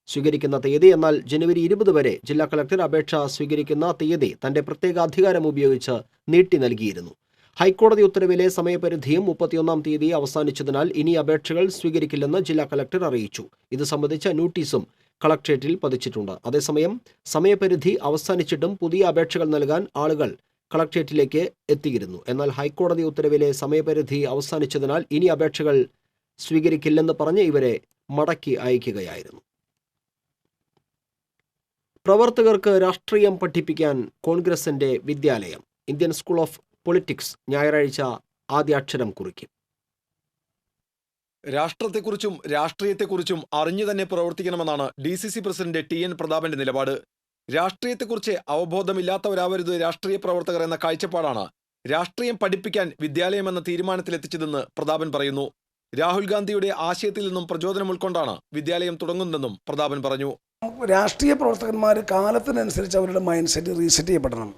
സ്വീകരിക്കുന്ന തീയതി. എന്നാൽ ജനുവരി 20 വരെ ജില്ലാ കളക്ടർ അപേക്ഷ സ്വീകരിക്കുന്ന തീയതി തന്റെ പ്രത്യേക അധികാരം ഉപയോഗിച്ച് നീട്ടി നൽകിയിരുന്നു. ഹൈക്കോടതി ഉത്തരവിലെ സമയപരിധിയും 31-ാം തീയതി അവസാനിച്ചതിനാൽ ഇനി അപേക്ഷകൾ സ്വീകരിക്കില്ലെന്ന് ജില്ലാ കളക്ടർ അറിയിച്ചു. ഇത് സംബന്ധിച്ച നോട്ടീസും കളക്ടറേറ്റിൽ പതിച്ചിട്ടുണ്ട്. അതേസമയം സമയപരിധി അവസാനിച്ചിട്ടും പുതിയ അപേക്ഷകൾ നൽകാൻ ആളുകൾ കളക്ടറേറ്റിലേക്ക് എത്തിയിരുന്നു. എന്നാൽ ഹൈക്കോടതി ഉത്തരവിലെ സമയപരിധി അവസാനിച്ചതിനാൽ ഇനി അപേക്ഷകൾ സ്വീകരിക്കില്ലെന്ന് പറഞ്ഞ് ഇവരെ മടക്കി അയക്കുകയായിരുന്നു. പ്രവർത്തകർക്ക് രാഷ്ട്രീയം പഠിപ്പിക്കാൻ കോൺഗ്രസിന്റെ വിദ്യാലയം. ഇന്ത്യൻ സ്കൂൾ ഓഫ് പൊളിറ്റിക്സ് ഞായറാഴ്ച ആദ്യാക്ഷരം കുറിക്കും. രാഷ്ട്രത്തെക്കുറിച്ചും രാഷ്ട്രീയത്തെക്കുറിച്ചും അറിഞ്ഞു തന്നെ പ്രവർത്തിക്കണമെന്നാണ് DCC പ്രസിഡന്റ് TN പ്രതാപന്റെ നിലപാട്. രാഷ്ട്രീയത്തെക്കുറിച്ച് അവബോധമില്ലാത്തവരാവരുത് രാഷ്ട്രീയ പ്രവർത്തകർ എന്ന കാഴ്ചപ്പാടാണ് രാഷ്ട്രീയം പഠിപ്പിക്കാൻ വിദ്യാലയമെന്ന തീരുമാനത്തിലെത്തിച്ചതെന്ന് പ്രതാപൻ പറയുന്നു. രാഹുൽ ഗാന്ധിയുടെ ആശയത്തിൽ നിന്നും പ്രചോദനം ഉൾക്കൊണ്ടാണ് വിദ്യാലയം തുടങ്ങുന്നതെന്നും പ്രതാപൻ പറഞ്ഞു. രാഷ്ട്രീയ പ്രവർത്തകന്മാർ കാലത്തിനനുസരിച്ച് അവരുടെ മൈൻഡ് സെറ്റ് റീസെറ്റ് ചെയ്യപ്പെടണം.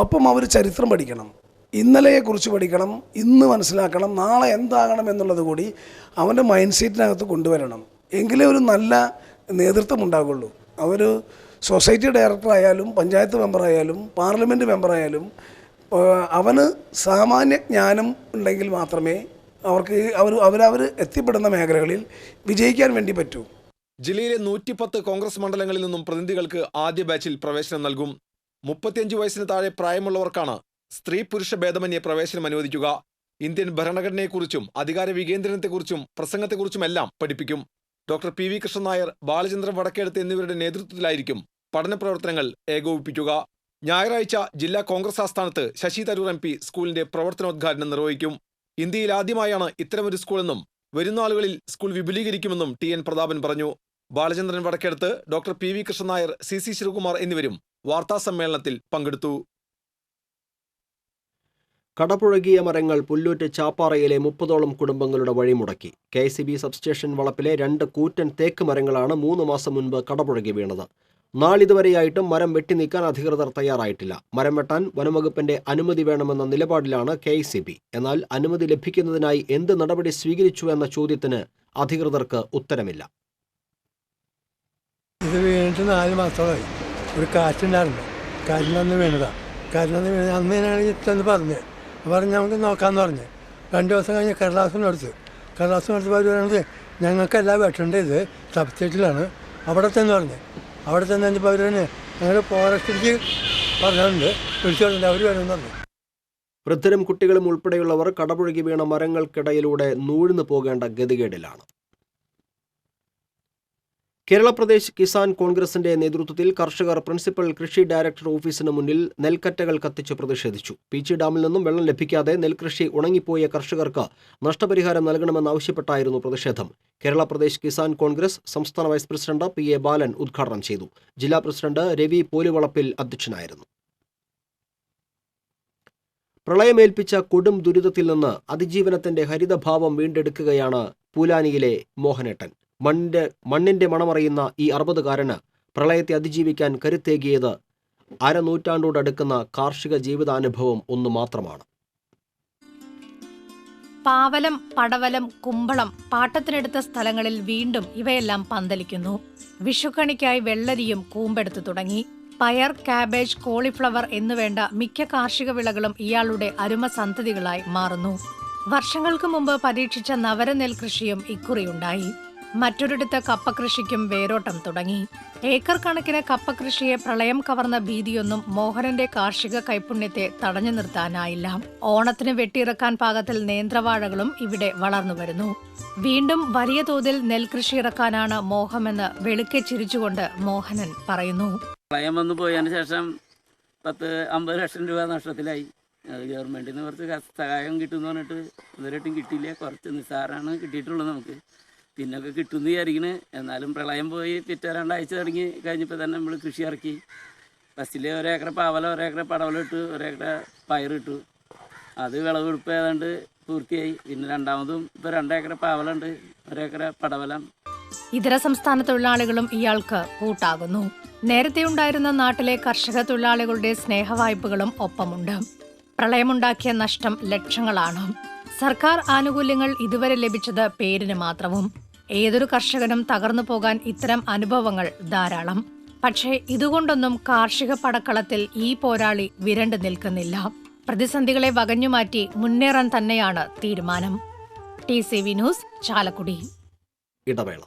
ഒപ്പം അവർ ചരിത്രം പഠിക്കണം, ഇന്നലെയെക്കുറിച്ച് പഠിക്കണം, ഇന്ന് മനസ്സിലാക്കണം, നാളെ എന്താകണം എന്നുള്ളത് കൂടി അവൻ്റെ മൈൻഡ് സെറ്റിനകത്ത് കൊണ്ടുവരണം. എങ്കിലേ ഒരു നല്ല നേതൃത്വം ഉണ്ടാകുള്ളൂ. അവർ സൊസൈറ്റി ഡയറക്ടറായാലും പഞ്ചായത്ത് മെമ്പറായാലും പാർലമെൻറ്റ് മെമ്പറായാലും അവന് സാമാന്യ ജ്ഞാനം ഉണ്ടെങ്കിൽ മാത്രമേ അവർക്ക് അവർ എത്തിപ്പെടുന്ന മേഖലകളിൽ വിജയിക്കാൻ വേണ്ടി പറ്റൂ. ജില്ലയിലെ 110 കോൺഗ്രസ് മണ്ഡലങ്ങളിൽ നിന്നും പ്രതിനിധികൾക്ക് ആദ്യ ബാച്ചിൽ പ്രവേശനം നൽകും. 35 വയസ്സിന് താഴെ പ്രായമുള്ളവർക്കാണ് സ്ത്രീ പുരുഷ ഭേദമന്യേ പ്രവേശനം അനുവദിക്കുക. ഇന്ത്യൻ ഭരണഘടനയെക്കുറിച്ചും അധികാര വികേന്ദ്രണത്തെക്കുറിച്ചും പ്രസംഗത്തെക്കുറിച്ചുമെല്ലാം പഠിപ്പിക്കും. ഡോക്ടർ PV കൃഷ്ണൻ നായർ, ബാലചന്ദ്രൻ വടക്കേടത്ത് എന്നിവരുടെ നേതൃത്വത്തിലായിരിക്കും പഠന പ്രവർത്തനങ്ങൾ ഏകോപിപ്പിക്കുക. ഞായറാഴ്ച ജില്ലാ കോൺഗ്രസ് ആസ്ഥാനത്ത് ശശി തരൂർ MP സ്കൂളിന്റെ പ്രവർത്തനോദ്ഘാടനം നിർവഹിക്കും. ഇന്ത്യയിൽ ആദ്യമായാണ് ഇത്തരമൊരു സ്കൂളെന്നും വരുന്ന ആളുകളിൽ സ്കൂൾ വിപുലീകരിക്കുമെന്നും TN പ്രതാപൻ പറഞ്ഞു. Balachandran Vadakkedath, doctor PV Krishnan Nair, CC Sivakumar എന്നിവരും വാർത്താസമ്മേളനത്തിൽ പങ്കെടുത്തു. കടപുഴകിയ മരങ്ങൾ പുല്ലൂറ്റ് ചാപ്പാറയിലെ 30ഓളം കുടുംബങ്ങളുടെ വഴിമുടക്കി. KCB സബ്സ്റ്റേഷൻ വളപ്പിലെ 2 കൂറ്റൻ തേക്ക് മരങ്ങളാണ് 3 മാസം മുൻപ് കടപുഴകി വീണത്. നാളിതുവരെയായിട്ടും മരം വെട്ടിനീക്കാൻ അധികൃതർ തയ്യാറായിട്ടില്ല. മരം വെട്ടാൻ വനംവകുപ്പിന്റെ അനുമതി വേണമെന്ന നിലപാടിലാണ് KCB. എന്നാൽ അനുമതി ലഭിക്കുന്നതിനായി എന്ത് നടപടി സ്വീകരിച്ചു എന്ന ചോദ്യത്തിന് അധികൃതർക്ക് ഉത്തരമില്ല. ഇത് വീണിട്ട് 4 മാസമായി. ഒരു കാറ്റുണ്ടായിരുന്നു, കാറ്റിനന്ന് വീണതാണ്. കാറ്റിനന്ന് വീണ അന്ന് ഞാനാണെങ്കിൽ ഇട്ടെന്ന് പറഞ്ഞ് നമുക്ക് നോക്കാമെന്ന് പറഞ്ഞ് 2 ദിവസം കഴിഞ്ഞ് കടലാസിനെടുത്ത് അവർ പറയുന്നത് ഞങ്ങൾക്കെല്ലാം വെട്ടേണ്ടത് സബ്സ്റ്റേറ്റിലാണ്, അവിടെ തന്നെ പറഞ്ഞ് അവിടെ തന്നെ കഴിഞ്ഞപ്പോൾ അവർ തന്നെ ഞങ്ങൾ ഫോറസ്റ്റിലേക്ക് പറഞ്ഞിട്ടുണ്ട് വിളിച്ചോളുണ്ട്, അവർ വരുമെന്ന് പറഞ്ഞു. വൃദ്ധരും കുട്ടികളും ഉൾപ്പെടെയുള്ളവർ കടപുഴകി വീണ മരങ്ങൾക്കിടയിലൂടെ നൂഴ്ന്നു പോകേണ്ട ഗതികേടിലാണ്. കേരള പ്രദേശ് കിസാൻ കോൺഗ്രസിന്റെ നേതൃത്വത്തിൽ കർഷകർ പ്രിൻസിപ്പൽ കൃഷി ഡയറക്ടർ ഓഫീസിന് മുന്നിൽ നെൽക്കറ്റകൾ കത്തിച്ച് പ്രതിഷേധിച്ചു. പീച്ചി ഡാമിൽ നിന്നും വെള്ളം ലഭിക്കാതെ നെൽകൃഷി ഉണങ്ങിപ്പോയ കർഷകർക്ക് നഷ്ടപരിഹാരം നൽകണമെന്നാവശ്യപ്പെട്ടായിരുന്നു പ്രതിഷേധം. കേരള പ്രദേശ് കിസാൻ കോൺഗ്രസ് സംസ്ഥാന വൈസ് പ്രസിഡന്റ് PA ബാലൻ ഉദ്ഘാടനം ചെയ്തു. ജില്ലാ പ്രസിഡന്റ് രവി പോലുവളപ്പിൽ അധ്യക്ഷനായിരുന്നു. പ്രളയമേൽപ്പിച്ച കൊടും ദുരിതത്തിൽ നിന്ന് അതിജീവനത്തിന്റെ ഹരിതഭാവം വീണ്ടെടുക്കുകയാണ് പൂലാനിയിലെ മോഹനേട്ടൻ. മണ്ണിന്റെ മണമറിയുന്ന ഈ 60-കാരന് പ്രളയത്തെ അതിജീവിക്കാൻ കരുത്തേകിയത് അരനൂറ്റാണ്ടോടടുക്കുന്ന കാർഷിക ജീവിതാനുഭവം ഒന്നു മാത്രമാണ്. പാവലം, പടവലം, കുമ്പളം പാട്ടത്തിനെടുത്ത സ്ഥലങ്ങളിൽ വീണ്ടും ഇവയെല്ലാം പന്തലിക്കുന്നു. വിഷുക്കണിക്കായി വെള്ളരിയും കൂമ്പെടുത്തു തുടങ്ങി. പയർ, കാബേജ്, കോളിഫ്ലവർ എന്നുവേണ്ട മിക്ക കാർഷിക വിളകളും ഇയാളുടെ അരുമസന്തതികളായി മാറുന്നു. വർഷങ്ങൾക്ക് മുമ്പ് പരീക്ഷിച്ച നവരനെൽ കൃഷിയും ഇക്കുറിയുണ്ടായി. മറ്റൊരിടത്ത് കപ്പകൃഷിക്കും വേരോട്ടം തുടങ്ങി. ഏക്കർ കണക്കിന് കപ്പകൃഷിയെ പ്രളയം കവർന്ന ഭീതിയൊന്നും മോഹനന്റെ കാർഷിക കൈപുണ്യത്തെ തടഞ്ഞു നിർത്താനായില്ല. ഓണത്തിന് വെട്ടിയിറക്കാൻ പാകത്തിൽ നേന്ത്രവാഴകളും ഇവിടെ വളർന്നു വരുന്നു. വീണ്ടും വലിയ തോതിൽ നെൽകൃഷി ഇറക്കാനാണ് മോഹമെന്ന് വെളുക്കെ ചിരിച്ചുകൊണ്ട് മോഹനൻ പറയുന്നു. പ്രളയം വന്നു പോയതിന് ശേഷം 50 ലക്ഷം രൂപ നഷ്ടത്തിലായി. അത് ഗവൺമെന്റിൽ നിന്ന് കുറച്ച് സഹായം കിട്ടുമെന്ന് പറഞ്ഞിട്ട് ഇതുവരെയായിട്ടും കിട്ടിയില്ല. കുറച്ച് നിസ്സാരമാണ് കിട്ടിയിട്ടുള്ളത്. നമുക്ക് പിന്നൊക്കെ കിട്ടുമെന്ന് വിചാരിക്കണ്. എന്നാലും പ്രളയം പോയി പിറ്റേ 2 ആഴ്ച തുടങ്ങി കഴിഞ്ഞപ്പോൾ തന്നെ നമ്മൾ കൃഷി ഇറക്കി. ഫസ്റ്റിൽ 1 ഏക്കർ പാവല, 1 ഏക്കർ പടവലം ഇട്ടു, 1 ഏക്കർ പയറിട്ടു. അത് വിളവെടുപ്പ് ഏതാണ്ട് പൂർത്തിയായി. പിന്നെ രണ്ടാമതും ഇപ്പോൾ 2 ഏക്കർ പാവലുണ്ട്, 1 ഏക്കർ പടവലം. ഇതര സംസ്ഥാന തൊഴിലാളികളും ഇയാൾക്ക് കൂട്ടാകുന്നു. നേരത്തെ ഉണ്ടായിരുന്ന നാട്ടിലെ കർഷക തൊഴിലാളികളുടെ സ്നേഹവായ്പകളും ഒപ്പമുണ്ട്. പ്രളയമുണ്ടാക്കിയ നഷ്ടം ലക്ഷങ്ങളാണ്. സർക്കാർ ആനുകൂല്യങ്ങൾ ഇതുവരെ ലഭിച്ചത് പേരിന് മാത്രവും. ഏതൊരു കർഷകനും തകർന്നു പോകാൻ ഇത്തരം അനുഭവങ്ങൾ ധാരാളം. പക്ഷേ ഇതുകൊണ്ടൊന്നും കാർഷിക പടക്കളത്തിൽ ഈ പോരാളി വിരണ്ടു നിൽക്കുന്നില്ല. പ്രതിസന്ധികളെ വകഞ്ഞുമാറ്റി മുന്നേറാൻ തന്നെയാണ് തീരുമാനം. TCV news, Chalakudy. ഇടവേള.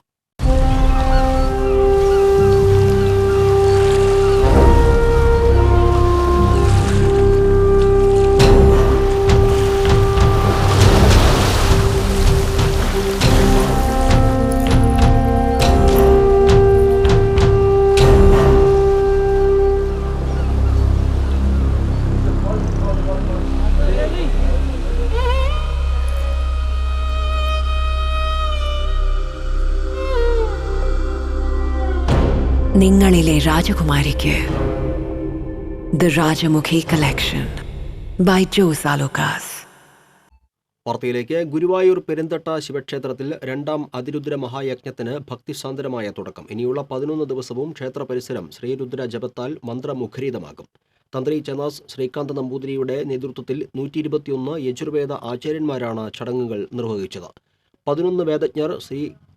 നിങ്ങളിലെ രാജകുമാരിക്ക് the Rajamukhi collection by Jos Alukkas. വാർത്തയിലേക്ക്. ഗുരുവായൂർ പെരുന്തട്ട ശിവക്ഷേത്രത്തിൽ 2ാം അതിരുദ്ര മഹായജ്ഞത്തിന് ഭക്തിസാന്ദ്രമായ തുടക്കം. ഇനിയുള്ള 11 ദിവസവും ക്ഷേത്ര പരിസരം ശ്രീരുദ്ര ജപത്താൽ മന്ത്രമുഖരിതമാകും. തന്ത്രി ചെന്നാസ് ശ്രീകാന്ത നമ്പൂതിരിയുടെ നേതൃത്വത്തിൽ 121 യജുർവേദ ആചാര്യന്മാരാണ് ചടങ്ങുകൾ നിർവഹിച്ചത്. 11 വേദജ്ഞർ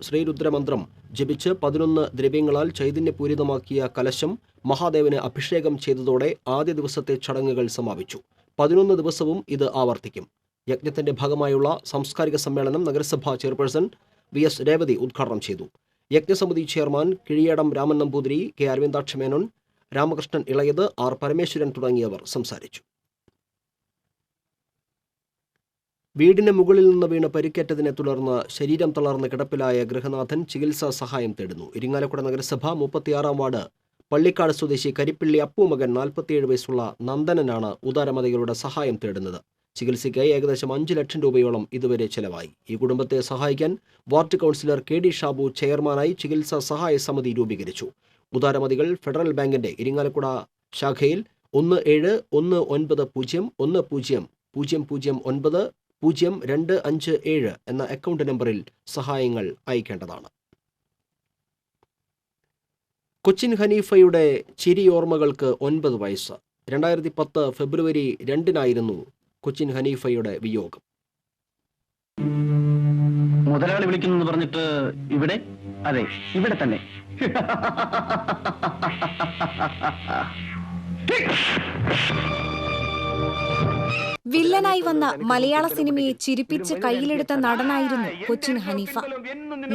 ശ്രീരുദ്രമന്ത്രം ജപിച്ച് 11 ദ്രവ്യങ്ങളാൽ ചൈതന്യപൂരിതമാക്കിയ കലശം മഹാദേവന് അഭിഷേകം ചെയ്തതോടെ ആദ്യ ദിവസത്തെ ചടങ്ങുകൾ സമാപിച്ചു. 11 ദിവസവും ഇത് ആവർത്തിക്കും. യജ്ഞത്തിന്റെ ഭാഗമായുള്ള സാംസ്കാരിക സമ്മേളനം നഗരസഭാ ചെയർപേഴ്സൺ VS രേവതി ഉദ്ഘാടനം ചെയ്തു. യജ്ഞസമിതി chairman Kizhiyadam Raman Namboothiri, K Aravindaksha Menon, Ramakrishnan Elayath, R Parameswaran തുടങ്ങിയവർ സംസാരിച്ചു. വീടിന് മുകളിൽ നിന്ന് വീണ് പരിക്കേറ്റതിനെ തുടർന്ന് ശരീരം തളർന്ന് കിടപ്പിലായ ഗൃഹനാഥൻ ചികിത്സാ സഹായം തേടുന്നു. ഇരിങ്ങാലക്കുട നഗരസഭ 36-ാം വാർഡ് പള്ളിക്കാട് സ്വദേശി കരിപ്പിള്ളി അപ്പു മകൻ 47 വയസ്സുള്ള നന്ദനനാണ് ഉദാരമതികളുടെ സഹായം തേടുന്നത്. ചികിത്സയ്ക്കായി ഏകദേശം 5 ലക്ഷം രൂപയോളം ഇതുവരെ ചെലവായി. ഈ കുടുംബത്തെ സഹായിക്കാൻ വാർഡ് കൗൺസിലർ KD ഷാബു ചെയർമാനായി ചികിത്സാ സഹായ സമിതി രൂപീകരിച്ചു. ഉദാരമതികൾ ഫെഡറൽ ബാങ്കിന്റെ ഇരിങ്ങാലക്കുട ശാഖയിൽ 171900000257 എന്ന അക്കൗണ്ട് നമ്പറിൽ സഹായങ്ങൾ അയക്കേണ്ടതാണ്. കൊച്ചിൻ ഹനീഫയുടെ ചിരിയോർമ്മകൾക്ക് 9 വയസ്സ്. 2010 ഫെബ്രുവരി 2-നായിരുന്നു കൊച്ചിൻ ഹനീഫയുടെ വിയോഗം. മുതലാളി വിളിക്കുന്നു പറഞ്ഞിട്ട് ഇവിടെ? അതെ, ഇവിടെ തന്നെ. വില്ലനായി വന്ന മലയാള സിനിമയെ ചിരിപ്പിച്ച് കയ്യിലെടുത്ത നടനായിരുന്നു കൊച്ചിൻ ഹനീഫ.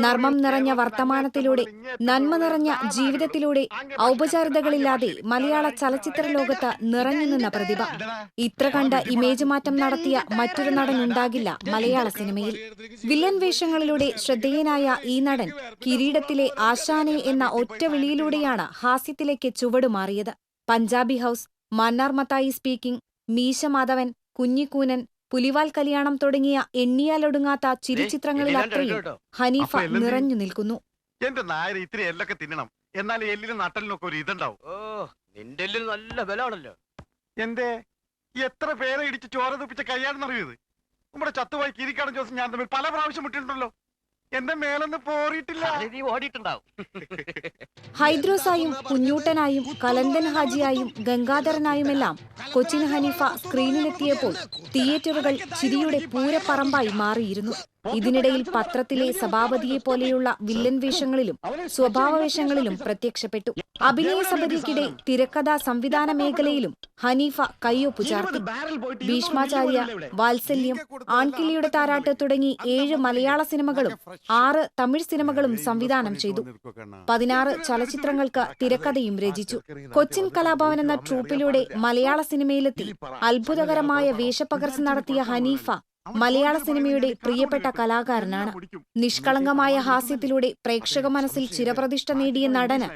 നർമ്മം നിറഞ്ഞ വർത്തമാനത്തിലൂടെ, നന്മ നിറഞ്ഞ ജീവിതത്തിലൂടെ, ഔപചാരികതകളില്ലാതെ മലയാള ചലച്ചിത്ര ലോകത്ത് നിറഞ്ഞു നിന്ന പ്രതിഭ. ഇത്ര കണ്ട് ഇമേജ് മാറ്റം നടത്തിയ മറ്റൊരു നടൻ ഉണ്ടാകില്ല മലയാള സിനിമയിൽ. വില്ലൻ വേഷങ്ങളിലൂടെ ശ്രദ്ധേയനായ ഈ നടൻ കിരീടത്തിലെ ആശാനെ എന്ന ഒറ്റ വിളിയിലൂടെയാണ് ഹാസ്യത്തിലേക്ക് ചുവടുമാറിയത്. പഞ്ചാബി ഹൗസ്, മന്നാർ മത്തായി സ്പീക്കിംഗ്, മീശ മാധവൻ, കുഞ്ഞിക്കൂനൻ, പുലിവാൽ കല്യാണം തുടങ്ങിയ എണ്ണിയാലൊടുങ്ങാത്ത ചിരിച്ചിത്രങ്ങളിലത്രയും ഹനീഫ നിറഞ്ഞു നിൽക്കുന്നു. എന്റെ നായർ ഇത്തിരി എല്ലൊക്കെ തിന്നണം, എന്നാൽ എല്ലിനും നട്ടലിനൊക്കെ ഒരു ഇതുണ്ടാവും. നിന്റെ എല്ലിന് നല്ല ബലമാണല്ലോ. എന്തേ എത്ര പേരെ ഇടിച്ച് ചോര തുപ്പിച്ച കൈയാണെന്നറിയത്? നമ്മുടെ ചത്തുപോയി കിരിക്കാടൻ ജോസ് ഞാൻ തമ്മിൽ പല പ്രാവശ്യം വിട്ടിട്ടുണ്ടല്ലോ. എന്റെ മേലൊന്ന് പോറിയിട്ടില്ല. ഓടിയിട്ടുണ്ടാവും. ഹൈദ്രോസായും കുഞ്ഞൂട്ടനായും കലന്തൻ ഹാജിയായും ഗംഗാധരനായുമെല്ലാം കൊച്ചിൻ ഹനീഫ സ്ക്രീനിലെത്തിയപ്പോൾ തിയേറ്ററുകൾ ചിരിയുടെ പൂരപ്പറമ്പായി മാറിയിരുന്നു. ഇതിനിടയിൽ പത്രത്തിലെ സഭാപതിയെപ്പോലെയുള്ള വില്ലൻ വേഷങ്ങളിലും സ്വഭാവ വേഷങ്ങളിലും പ്രത്യക്ഷപ്പെട്ടു. അഭിനയ സഭയ്ക്കിടെ തിരക്കഥാ സംവിധാന മേഖലയിലും ഹനീഫ കയ്യൊപ്പു ചാർത്തി. ഭീഷ്മാചാര്യ, വാത്സല്യം, ആൺകിളിയുടെ താരാട്ട് തുടങ്ങി 7 മലയാള സിനിമകളും 6 തമിഴ് സിനിമകളും സംവിധാനം ചെയ്തു. 16 ചലച്ചിത്രങ്ങൾക്ക് തിരക്കഥയും രചിച്ചു. കൊച്ചിൻ കലാഭവൻ എന്ന ട്രൂപ്പിലൂടെ മലയാള സിനിമയിലെത്തി അത്ഭുതകരമായ വേഷപ്പകർച്ച നടത്തിയ ഹനീഫ മലയാള സിനിമയുടെ പ്രിയപ്പെട്ട കലാകാരനാണ്. നിഷ്കളങ്കമായ ഹാസ്യത്തിലൂടെ പ്രേക്ഷക മനസ്സിൽ ചിരപ്രതിഷ്ഠ നേടിയ നടന്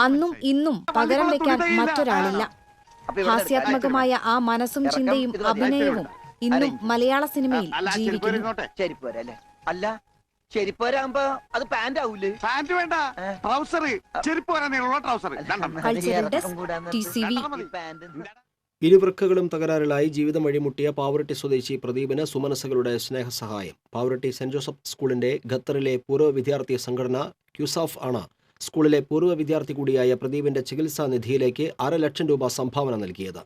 അന്നും ഇന്നും പകരം വയ്ക്കാൻ മറ്റൊരാളില്ല. ഹാസ്യാത്മകമായ ആ മനസ്സും ചിന്തയും അഭിനയവും ഇന്നും മലയാള സിനിമയിൽ ജീവിക്കുന്നു. അല്ല ചെരിപ്പോരാകുമ്പോ അത് പാന്റ് ആവൂലേ? പാന്റ് വേണ്ട, ട്രൗസർ. ചെരിപ്പോരാനുള്ള ട്രൗസർ. Cultural desk, TCV. ഇരുവൃക്കകളും തകരാറിലായി ജീവിതം വഴിമുട്ടിയ പാവറട്ടി സ്വദേശി പ്രദീപിന് സുമനസ്സുകളുടെ സ്നേഹസഹായം. പാവറട്ടി സെന്റ് ജോസഫ് സ്കൂളിന്റെ ഖത്തറിലെ പൂർവ്വ വിദ്യാർത്ഥി സംഘടന ക്യൂസാഫ് ആണ് സ്കൂളിലെ പൂർവ്വ വിദ്യാർത്ഥി കൂടിയായ പ്രദീപിന്റെ ചികിത്സാ നിധിയിലേക്ക് 5 ലക്ഷം രൂപ സംഭാവന നൽകിയത്.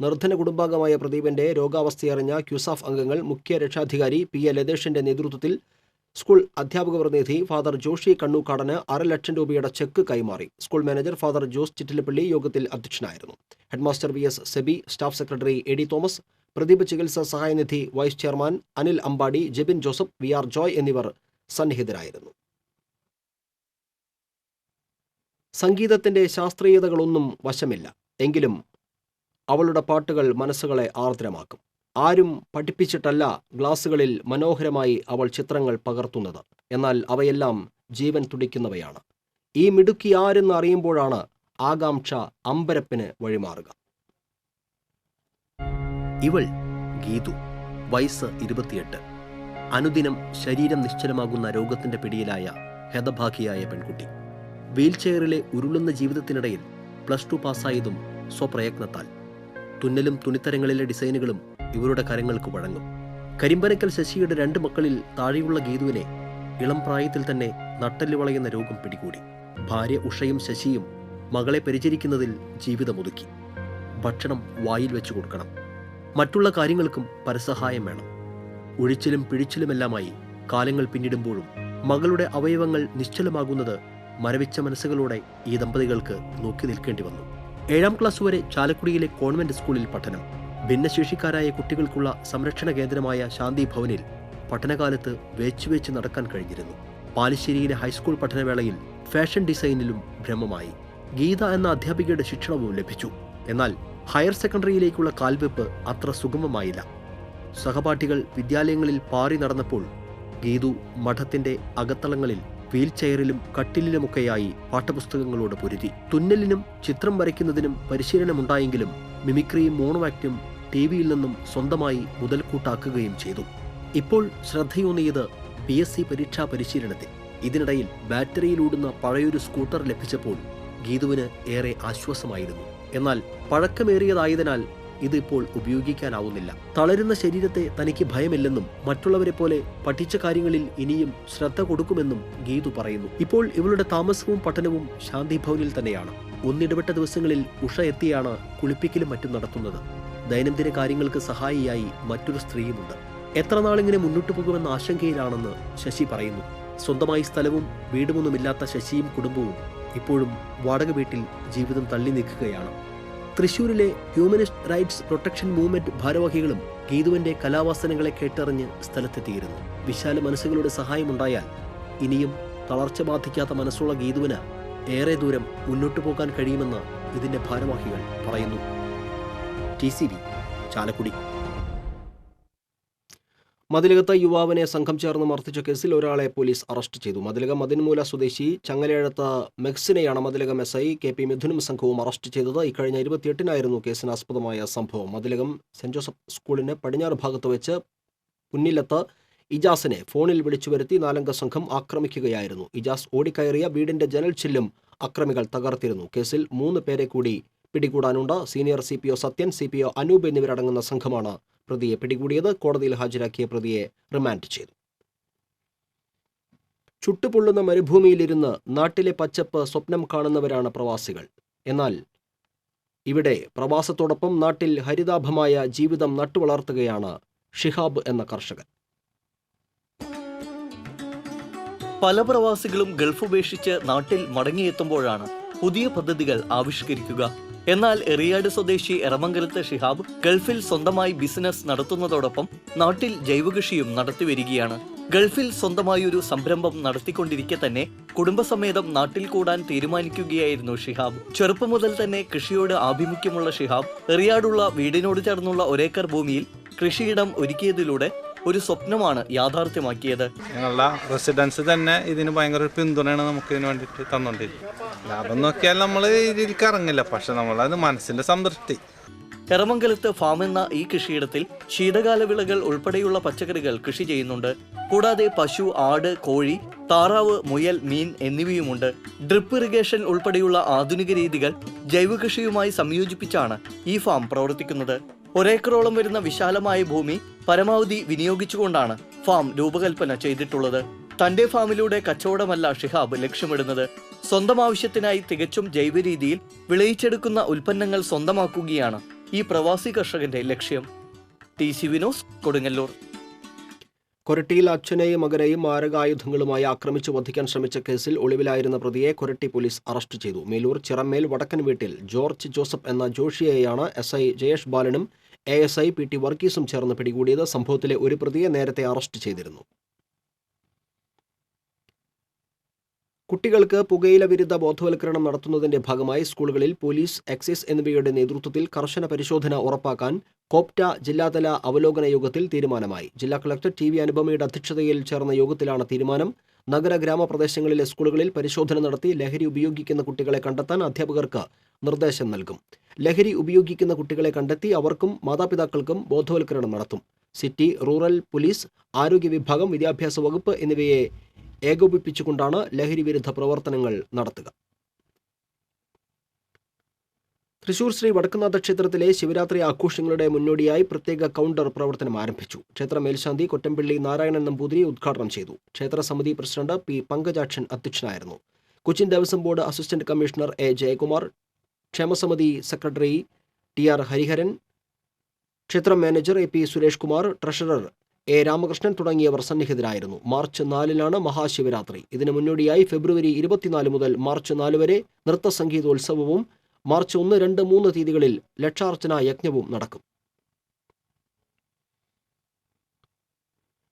നിർധന കുടുംബാംഗമായ പ്രദീപിന്റെ രോഗാവസ്ഥയറിഞ്ഞ ക്യൂസാഫ് അംഗങ്ങൾ മുഖ്യ രക്ഷാധികാരി PA ലതേഷിന്റെ നേതൃത്വത്തിൽ സ്കൂൾ അധ്യാപക പ്രതിനിധി ഫാദർ ജോഷി കണ്ണൂക്കാടന് 6 ലക്ഷം രൂപയുടെ ചെക്ക് കൈമാറി. School manager father Jose Chittilappally യോഗത്തിൽ അധ്യക്ഷനായിരുന്നു. Headmaster VS Sebi, staff secretary AD Thomas, Pradeep ചികിത്സാ സഹായനിധി vice chairman Anil Ambadi, Jebin Joseph, VR Joy എന്നിവർ സന്നിഹിതരായിരുന്നു. സംഗീതത്തിന്റെ ശാസ്ത്രീയതകളൊന്നും വശമില്ല, എങ്കിലും അവളുടെ പാട്ടുകൾ മനസ്സുകളെ ആർദ്രമാക്കും. ആരും പഠിപ്പിച്ചിട്ടല്ല ഗ്ലാസുകളിൽ മനോഹരമായി അവൾ ചിത്രങ്ങൾ പകർത്തുന്നത്. എന്നാൽ അവയെല്ലാം ജീവൻ തുടിക്കുന്നവയാണ്. ഈ മിടുക്കി ആരെന്ന് അറിയുമ്പോഴാണ് ആകാംക്ഷ അമ്പരപ്പിന് വഴിമാറുക. ഇവൾ ഗീതു, വയസ്സ് 28. അനുദിനം ശരീരം നിശ്ചലമാകുന്ന രോഗത്തിന്റെ പിടിയിലായ ഹതഭാഗിയായ പെൺകുട്ടി. വീൽചെയറിലെ ഉരുളുന്ന ജീവിതത്തിനിടയിൽ +2 പാസ്സായതും സ്വപ്രയത്നത്താൽ. തുന്നലും തുണിത്തരങ്ങളിലെ ഡിസൈനുകളും ഇവരുടെ കരങ്ങൾക്ക് വഴങ്ങും. കരിമ്പനക്കൽ ശശിയുടെ 2 മക്കളിൽ താഴെയുള്ള ഗീതുവിനെ ഇളം പ്രായത്തിൽ തന്നെ നട്ടെല്ല് വളയുന്ന രോഗം പിടികൂടി. ഭാര്യ ഉഷയും ശശിയും മകളെ പരിചരിക്കുന്നതിൽ ജീവിതമൊതുക്കി. ഭക്ഷണം വായിൽ വെച്ചു കൊടുക്കണം, മറ്റുള്ള കാര്യങ്ങൾക്കും പരസഹായം വേണം. ഒഴിച്ചിലും പിഴിച്ചിലുമെല്ലാമായി കാലങ്ങൾ പിന്നിടുമ്പോഴും മകളുടെ അവയവങ്ങൾ നിശ്ചലമാകുന്നത് മരവിച്ച മനസ്സുകളോടെ ഈ ദമ്പതികൾക്ക് നോക്കി നിൽക്കേണ്ടി വന്നു. 7ാം ക്ലാസ് വരെ ചാലക്കുടിയിലെ കോൺവെന്റ് സ്കൂളിൽ പഠനം. ഭിന്നശേഷിക്കാരായ കുട്ടികൾക്കുള്ള സംരക്ഷണ കേന്ദ്രമായ ശാന്തി ഭവനിൽ പഠനകാലത്ത് വേച്ചുവേച്ച് നടക്കാൻ കഴിഞ്ഞിരുന്നു. പാലിശ്ശേരിയിലെ ഹൈസ്കൂൾ പഠനവേളയിൽ ഫാഷൻ ഡിസൈനിലും ഭ്രമമായി. ഗീത എന്ന അധ്യാപികയുടെ ശിക്ഷണവും ലഭിച്ചു. എന്നാൽ ഹയർ സെക്കൻഡറിയിലേക്കുള്ള കാൽവെപ്പ് അത്ര സുഗമമായില്ല. സഹപാഠികൾ വിദ്യാലയങ്ങളിൽ പാറി നടന്നപ്പോൾ ഗീതു മഠത്തിന്റെ അകത്തളങ്ങളിൽ വീൽചെയറിലും കട്ടിലിലുമൊക്കെയായി പാഠപുസ്തകങ്ങളോട് പൊരുതി. തുന്നലിനും ചിത്രം വരയ്ക്കുന്നതിനും പരിശീലനമുണ്ടായെങ്കിലും മിമിക്രിയും മോണോ ആക്റ്റും TV-യിൽ നിന്നും സ്വന്തമായി മുതൽക്കൂട്ടാക്കുകയും ചെയ്തു. ഇപ്പോൾ ശ്രദ്ധയൂന്നിയത് PSC പരീക്ഷാ പരിശീലനത്തിൽ. ഇതിനിടയിൽ ബാറ്ററിയിലൂടുന്ന പഴയൊരു സ്കൂട്ടർ ലഭിച്ചപ്പോൾ ഗീതുവിന് ഏറെ ആശ്വാസമായിരുന്നു. എന്നാൽ പഴക്കമേറിയതായതിനാൽ ഇതിപ്പോൾ ഉപയോഗിക്കാനാവുന്നില്ല. തളരുന്ന ശരീരത്തെ തനിക്ക് ഭയമില്ലെന്നും മറ്റുള്ളവരെ പോലെ പഠിച്ച കാര്യങ്ങളിൽ ഇനിയും ശ്രദ്ധ കൊടുക്കുമെന്നും ഗീതു പറയുന്നു. ഇപ്പോൾ ഇവളുടെ താമസവും പഠനവും ശാന്തി ഭവനിൽ തന്നെയാണ്. ഒന്നിടവിട്ട ദിവസങ്ങളിൽ ഉഷ എത്തിയാണ് കുളിപ്പിക്കലും മറ്റും നടത്തുന്നത്. ദൈനംദിന കാര്യങ്ങൾക്ക് സഹായിയായി മറ്റൊരു സ്ത്രീയുമുണ്ട്. എത്ര നാളിങ്ങനെ മുന്നോട്ടു പോകുമെന്ന ആശങ്കയിലാണെന്ന് ശശി പറയുന്നു. സ്വന്തമായി സ്ഥലവും വീടുമൊന്നുമില്ലാത്ത ശശിയും കുടുംബവും ഇപ്പോഴും വാടക വീട്ടിൽ ജീവിതം തള്ളി നീക്കുകയാണ്. തൃശൂരിലെ ഹ്യൂമനിസ്റ്റ് റൈറ്റ്സ് പ്രൊട്ടക്ഷൻ മൂവ്മെന്റ് ഭാരവാഹികളും ഗീതുവിന്റെ കലാവാസനകളെ കേട്ടറിഞ്ഞ് സ്ഥലത്തെത്തിയിരുന്നു. വിശാല മനസ്സുകളുടെ സഹായമുണ്ടായാൽ ഇനിയും തളർച്ച ബാധിക്കാത്ത മനസ്സുള്ള ഗീതുവിന് ഏറെ ദൂരം മുന്നോട്ടു പോകാൻ കഴിയുമെന്ന് ഇതിന്റെ ഭാരവാഹികൾ പറയുന്നു. TCV ചാലക്കുടി. മതിലകത്ത് യുവാവിനെ സംഘം ചേർന്ന് മർദ്ദിച്ച കേസിൽ ഒരാളെ പോലീസ് അറസ്റ്റ് ചെയ്തു. മതിലകം മതിൻമൂല സ്വദേശി ചങ്ങലേഴത്ത് മെക്സിനെയാണ് മതിലകം SI KP മിഥുനും സംഘവും അറസ്റ്റ് ചെയ്തത്. ഇക്കഴിഞ്ഞ 28-നായിരുന്നു കേസിനാസ്പദമായ സംഭവം. മതിലകം സെന്റ് ജോസഫ് സ്കൂളിന് പടിഞ്ഞാറ് ഭാഗത്ത് വെച്ച് പുന്നിലത്ത് ഇജാസിനെ ഫോണിൽ വിളിച്ചു വരുത്തി 4-അംഗ സംഘം ആക്രമിക്കുകയായിരുന്നു. ഇജാസ് ഓടിക്കയറിയ വീടിന്റെ ജനൽ ചില്ലും അക്രമികൾ തകർത്തിരുന്നു. കേസിൽ 3 പേരെ കൂടി പിടികൂടാനുണ്ട്. Senior CPO Sathyan, CPO Anoop എന്നിവരടങ്ങുന്ന സംഘമാണ് പ്രതിയെ പിടികൂടിയത്. കോടതിയിൽ ഹാജരാക്കിയ പ്രതിയെ റിമാൻഡ് ചെയ്തു. ചുട്ടുപൊള്ളുന്ന മരുഭൂമിയിലിരുന്ന് നാട്ടിലെ പച്ചപ്പ് സ്വപ്നം കാണുന്നവരാണ് പ്രവാസികൾ. എന്നാൽ ഇവിടെ പ്രവാസത്തോടൊപ്പം നാട്ടിൽ ഹരിതാഭമായ ജീവിതം നട്ടുവളർത്തുകയാണ് ഷിഹാബ് എന്ന കർഷകൻ. പല പ്രവാസികളും ഗൾഫ് ഉപേക്ഷിച്ച് നാട്ടിൽ മടങ്ങിയെത്തുമ്പോഴാണ് പുതിയ പദ്ധതികൾ ആവിഷ്കരിക്കുക. എന്നാൽ എറിയാട് സ്വദേശി എറമംഗലത്തെ ഷിഹാബ് ഗൾഫിൽ സ്വന്തമായി ബിസിനസ് നടത്തുന്നതോടൊപ്പം നാട്ടിൽ ജൈവകൃഷിയും നടത്തിവരികയാണ്. ഗൾഫിൽ സ്വന്തമായി ഒരു സംരംഭം നടത്തിക്കൊണ്ടിരിക്കെ തന്നെ കുടുംബസമേതം നാട്ടിൽ കൂടാൻ തീരുമാനിക്കുകയായിരുന്നു ഷിഹാബ്. ചെറുപ്പം മുതൽ തന്നെ കൃഷിയോട് ആഭിമുഖ്യമുള്ള ഷിഹാബ് എറിയാടുള്ള വീടിനോട് ചേർന്നുള്ള 1 ഏക്കർ ഭൂമിയിൽ കൃഷിയിടം ഒരുക്കിയതിലൂടെ ഒരു സ്വപ്നമാണ് യാഥാർത്ഥ്യമാക്കിയത്. ഞങ്ങളുടെ റെസിഡൻസ് തന്നെ ഇതിന് ഭയങ്കര ഒരു പിന്തുണയാണ് നമുക്ക് ഇതിന് വേണ്ടിയിട്ട് തന്നുകൊണ്ടിരിക്കുന്നത്. ലാഭം നോക്കിയാൽ നമ്മൾ ഇതിലേക്ക് ഇറങ്ങില്ല, പക്ഷെ നമ്മളത് മനസ്സിന്റെ സംതൃപ്തി. എറമംഗലത്ത് ഫാം എന്ന ഈ കൃഷിയിടത്തിൽ ശീതകാല വിളകൾ ഉൾപ്പെടെയുള്ള പച്ചക്കറികൾ കൃഷി ചെയ്യുന്നുണ്ട്. കൂടാതെ പശു, ആട്, കോഴി, താറാവ്, മുയൽ, മീൻ എന്നിവയുമുണ്ട്. ഡ്രിപ്പ് ഇറിഗേഷൻ ഉൾപ്പെടെയുള്ള ആധുനിക രീതികൾ ജൈവകൃഷിയുമായി സംയോജിപ്പിച്ചാണ് ഈ ഫാം പ്രവർത്തിക്കുന്നത്. 1 ഏക്കറോളം വരുന്ന വിശാലമായ ഭൂമി പരമാവധി വിനിയോഗിച്ചുകൊണ്ടാണ് ഫാം രൂപകൽപ്പന ചെയ്തിട്ടുള്ളത്. തന്റെ ഫാമിലൂടെ കച്ചവടമല്ല ഷിഹാബ് ലക്ഷ്യമിടുന്നത്. സ്വന്തം ആവശ്യത്തിനായി തികച്ചും ജൈവ രീതിയിൽ വിളയിച്ചെടുക്കുന്ന ഉൽപ്പന്നങ്ങൾ സ്വന്തമാക്കുകയാണ് ഈ പ്രവാസി കർഷകന്റെ ലക്ഷ്യം. TCV news, Kodungallur. കൊരട്ടിയിൽ അച്ഛനെയും മകനെയും മാരകായുധങ്ങളുമായി ആക്രമിച്ചു വധിക്കാൻ ശ്രമിച്ച കേസിൽ ഒളിവിലായിരുന്ന പ്രതിയെ കൊരട്ടി പോലീസ് അറസ്റ്റ് ചെയ്തു. മേലൂർ ചിറമ്മേൽ വടക്കൻ വീട്ടിൽ ജോർജ് ജോസഫ് എന്ന ജോഷിയെയാണ് SI ജയേഷ് ബാലനും ASI PT വർഗീസും ചേർന്ന് പിടികൂടിയത്. സംഭവത്തിലെ ഒരു പ്രതിയെ നേരത്തെ അറസ്റ്റ് ചെയ്തിരുന്നു. കുട്ടികൾക്ക് പുകയില വിരുദ്ധ ബോധവൽക്കരണം നടത്തുന്നതിന്റെ ഭാഗമായി സ്കൂളുകളിൽ പോലീസ്, എക്സൈസ് എന്നിവയുടെ നേതൃത്വത്തിൽ കർശന പരിശോധന ഉറപ്പാക്കാൻ കോപ്റ്റ ജില്ലാതല അവലോകന യോഗത്തിൽ തീരുമാനമായി. ജില്ലാ കളക്ടർ TV അനുപമയുടെ അധ്യക്ഷതയിൽ ചേർന്ന യോഗത്തിലാണ് തീരുമാനം. നഗര ഗ്രാമപ്രദേശങ്ങളിലെ സ്കൂളുകളിൽ പരിശോധന നടത്തി ലഹരി ഉപയോഗിക്കുന്ന കുട്ടികളെ കണ്ടെത്താൻ അധ്യാപകർക്ക് നിർദ്ദേശം നൽകും. ലഹരി ഉപയോഗിക്കുന്ന കുട്ടികളെ കണ്ടെത്തി അവർക്കും മാതാപിതാക്കൾക്കും ബോധവൽക്കരണം നടത്തും. സിറ്റി, റൂറൽ പോലീസ്, ആരോഗ്യ വിഭാഗം, വിദ്യാഭ്യാസ വകുപ്പ് എന്നിവയെ ഏകോപിപ്പിച്ചുകൊണ്ടാണ് ലഹരി വിരുദ്ധ പ്രവർത്തനങ്ങൾ നടത്തുക. തൃശൂർ ശ്രീ വടക്കുംനാഥ ക്ഷേത്രത്തിലെ ശിവരാത്രി ആഘോഷങ്ങളുടെ മുന്നോടിയായി പ്രത്യേക കൗണ്ടർ പ്രവർത്തനം ആരംഭിച്ചു. ക്ഷേത്ര മേൽശാന്തി കൊറ്റമ്പള്ളി നാരായണൻ നമ്പൂതിരി ഉദ്ഘാടനം ചെയ്തു. ക്ഷേത്ര സമിതി പ്രസിഡന്റ് P പങ്കജാക്ഷൻ അധ്യക്ഷനായിരുന്നു. Cochin Devaswom board assistant commissioner A Jayakumar, ക്ഷേമസമിതി സെക്രട്ടറി TR ഹരിഹരൻ, ക്ഷേത്രം manager AP Suresh Kumar, treasurer A Ramakrishnan തുടങ്ങിയവർ സന്നിഹിതരായിരുന്നു. മാർച്ച് 4-നാണ് മഹാശിവരാത്രി. ഇതിനു മുന്നോടിയായി ഫെബ്രുവരി 24 മുതൽ മാർച്ച് 4 വരെ നൃത്ത സംഗീതോത്സവവും മാർച്ച് 1, 2, 3 തീയതികളിൽ ലക്ഷാർച്ചന യജ്ഞവും നടക്കും.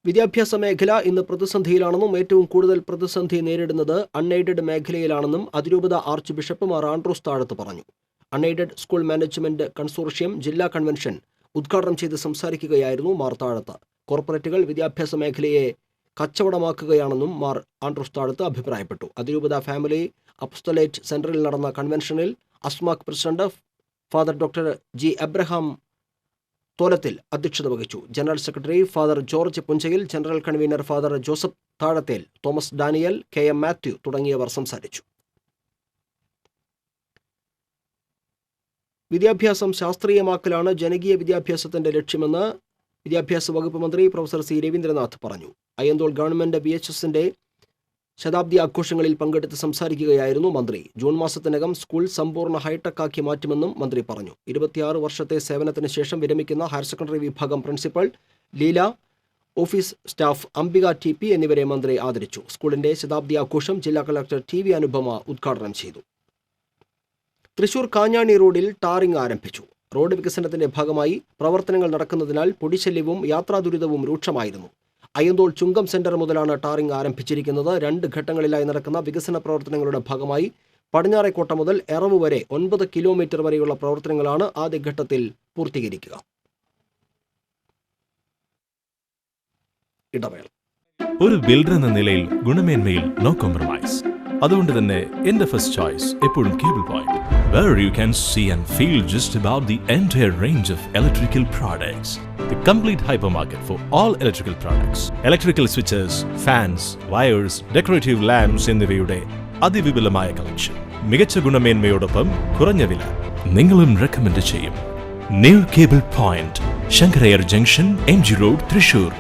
വിദ്യാഭ്യാസ മേഖല ഇന്ന് പ്രതിസന്ധിയിലാണെന്നും ഏറ്റവും കൂടുതൽ പ്രതിസന്ധി നേരിടുന്നത് അൺഎയ്ഡഡ് മേഖലയിലാണെന്നും അതിരൂപത ആർച്ച് ബിഷപ്പ് മാർ ആൻഡ്രൂസ് താഴത്ത് പറഞ്ഞു. അൺഎയ്ഡഡ് സ്കൂൾ മാനേജ്മെന്റ് കൺസോർഷ്യം ജില്ലാ കൺവെൻഷൻ ഉദ്ഘാടനം ചെയ്ത് സംസാരിക്കുകയായിരുന്നു മാർ താഴത്ത്. കോർപ്പറേറ്റുകൾ വിദ്യാഭ്യാസ മേഖലയെ കച്ചവടമാക്കുകയാണെന്നും മാർ ആൻഡ്രൂസ് താഴത്ത് അഭിപ്രായപ്പെട്ടു. അതിരൂപത ഫാമിലി അപ്പസ്തലേറ്റ് സെന്ററിൽ നടന്ന കൺവെൻഷനിൽ അസ്മാക് president father doctor G Abraham Tholathil അധ്യക്ഷത വഹിച്ചു. General secretary father George Punchayil, general convener father Joseph Thazhathel, Thomas Daniel, KM Mathew തുടങ്ങിയവർ സംസാരിച്ചു. വിദ്യാഭ്യാസം ശാസ്ത്രീയമാക്കലാണ് ജനകീയ വിദ്യാഭ്യാസത്തിന്റെ ലക്ഷ്യമെന്ന് വിദ്യാഭ്യാസ വകുപ്പ് മന്ത്രി പ്രൊഫസർ C രവീന്ദ്രനാഥ് പറഞ്ഞു. അയ്യന്തോൾ ഗവൺമെന്റ് VHSന്റെ ശതാബ്ദി ആഘോഷങ്ങളിൽ പങ്കെടുത്ത് സംസാരിക്കുകയായിരുന്നു മന്ത്രി. ജൂൺ മാസത്തിനകം സ്കൂൾ സമ്പൂർണ്ണ ഹൈടെക് ആക്കി മാറ്റുമെന്നും മന്ത്രി പറഞ്ഞു. 26 വർഷത്തെ സേവനത്തിന് ശേഷം വിരമിക്കുന്ന ഹയർ സെക്കൻഡറി വിഭാഗം principal Leela, office staff Ambika TP എന്നിവരെ മന്ത്രി ആദരിച്ചു. സ്കൂളിന്റെ ശതാബ്ദി ആഘോഷം ജില്ലാ കളക്ടർ TV അനുപമ ഉദ്ഘാടനം ചെയ്തു. തൃശൂർ കാഞ്ഞാണി റോഡിൽ ടാറിംഗ് ആരംഭിച്ചു. റോഡ് വികസനത്തിന്റെ ഭാഗമായി പ്രവർത്തനങ്ങൾ നടക്കുന്നതിനാൽ പൊടിശല്യവും യാത്രാദുരിതവും രൂക്ഷമായിരുന്നു. അയ്യന്തോൾ ചുങ്കം സെന്റർ മുതലാണ് ടാറിംഗ് ആരംഭിച്ചിരിക്കുന്നത്. 2 ഘട്ടങ്ങളിലായി നടക്കുന്ന വികസന പ്രവർത്തനങ്ങളുടെ ഭാഗമായി പടിഞ്ഞാറേക്കോട്ട മുതൽ എറവ് വരെ 9 കിലോമീറ്റർ വരെയുള്ള പ്രവർത്തനങ്ങളാണ് ആദ്യഘട്ടത്തിൽ പൂർത്തീകരിക്കുക. ഇടവേള. ഒരു ബിൽഡർ എന്ന നിലയിൽ ഗുണമേന്മയിൽ നോ കോംപ്രമൈസ്. അതുകൊണ്ട് തന്നെ എന്റെ ഫസ്റ്റ് ചോയ്സ് എപ്പോഴും cable point, where you can see and feel just about the entire range of electrical products. The complete hypermarket for all electrical products. Electrical switches, fans, wires, decorative lamps എന്നിവയുടെ അതിവിപുലമായ collection. മികച്ച ഗുണമേന്മയോടൊപ്പം കുറഞ്ഞ വില. നിങ്ങളും recommend ചെയ്യും. New cable point, Sankarayyar junction, MG road, Thrissur.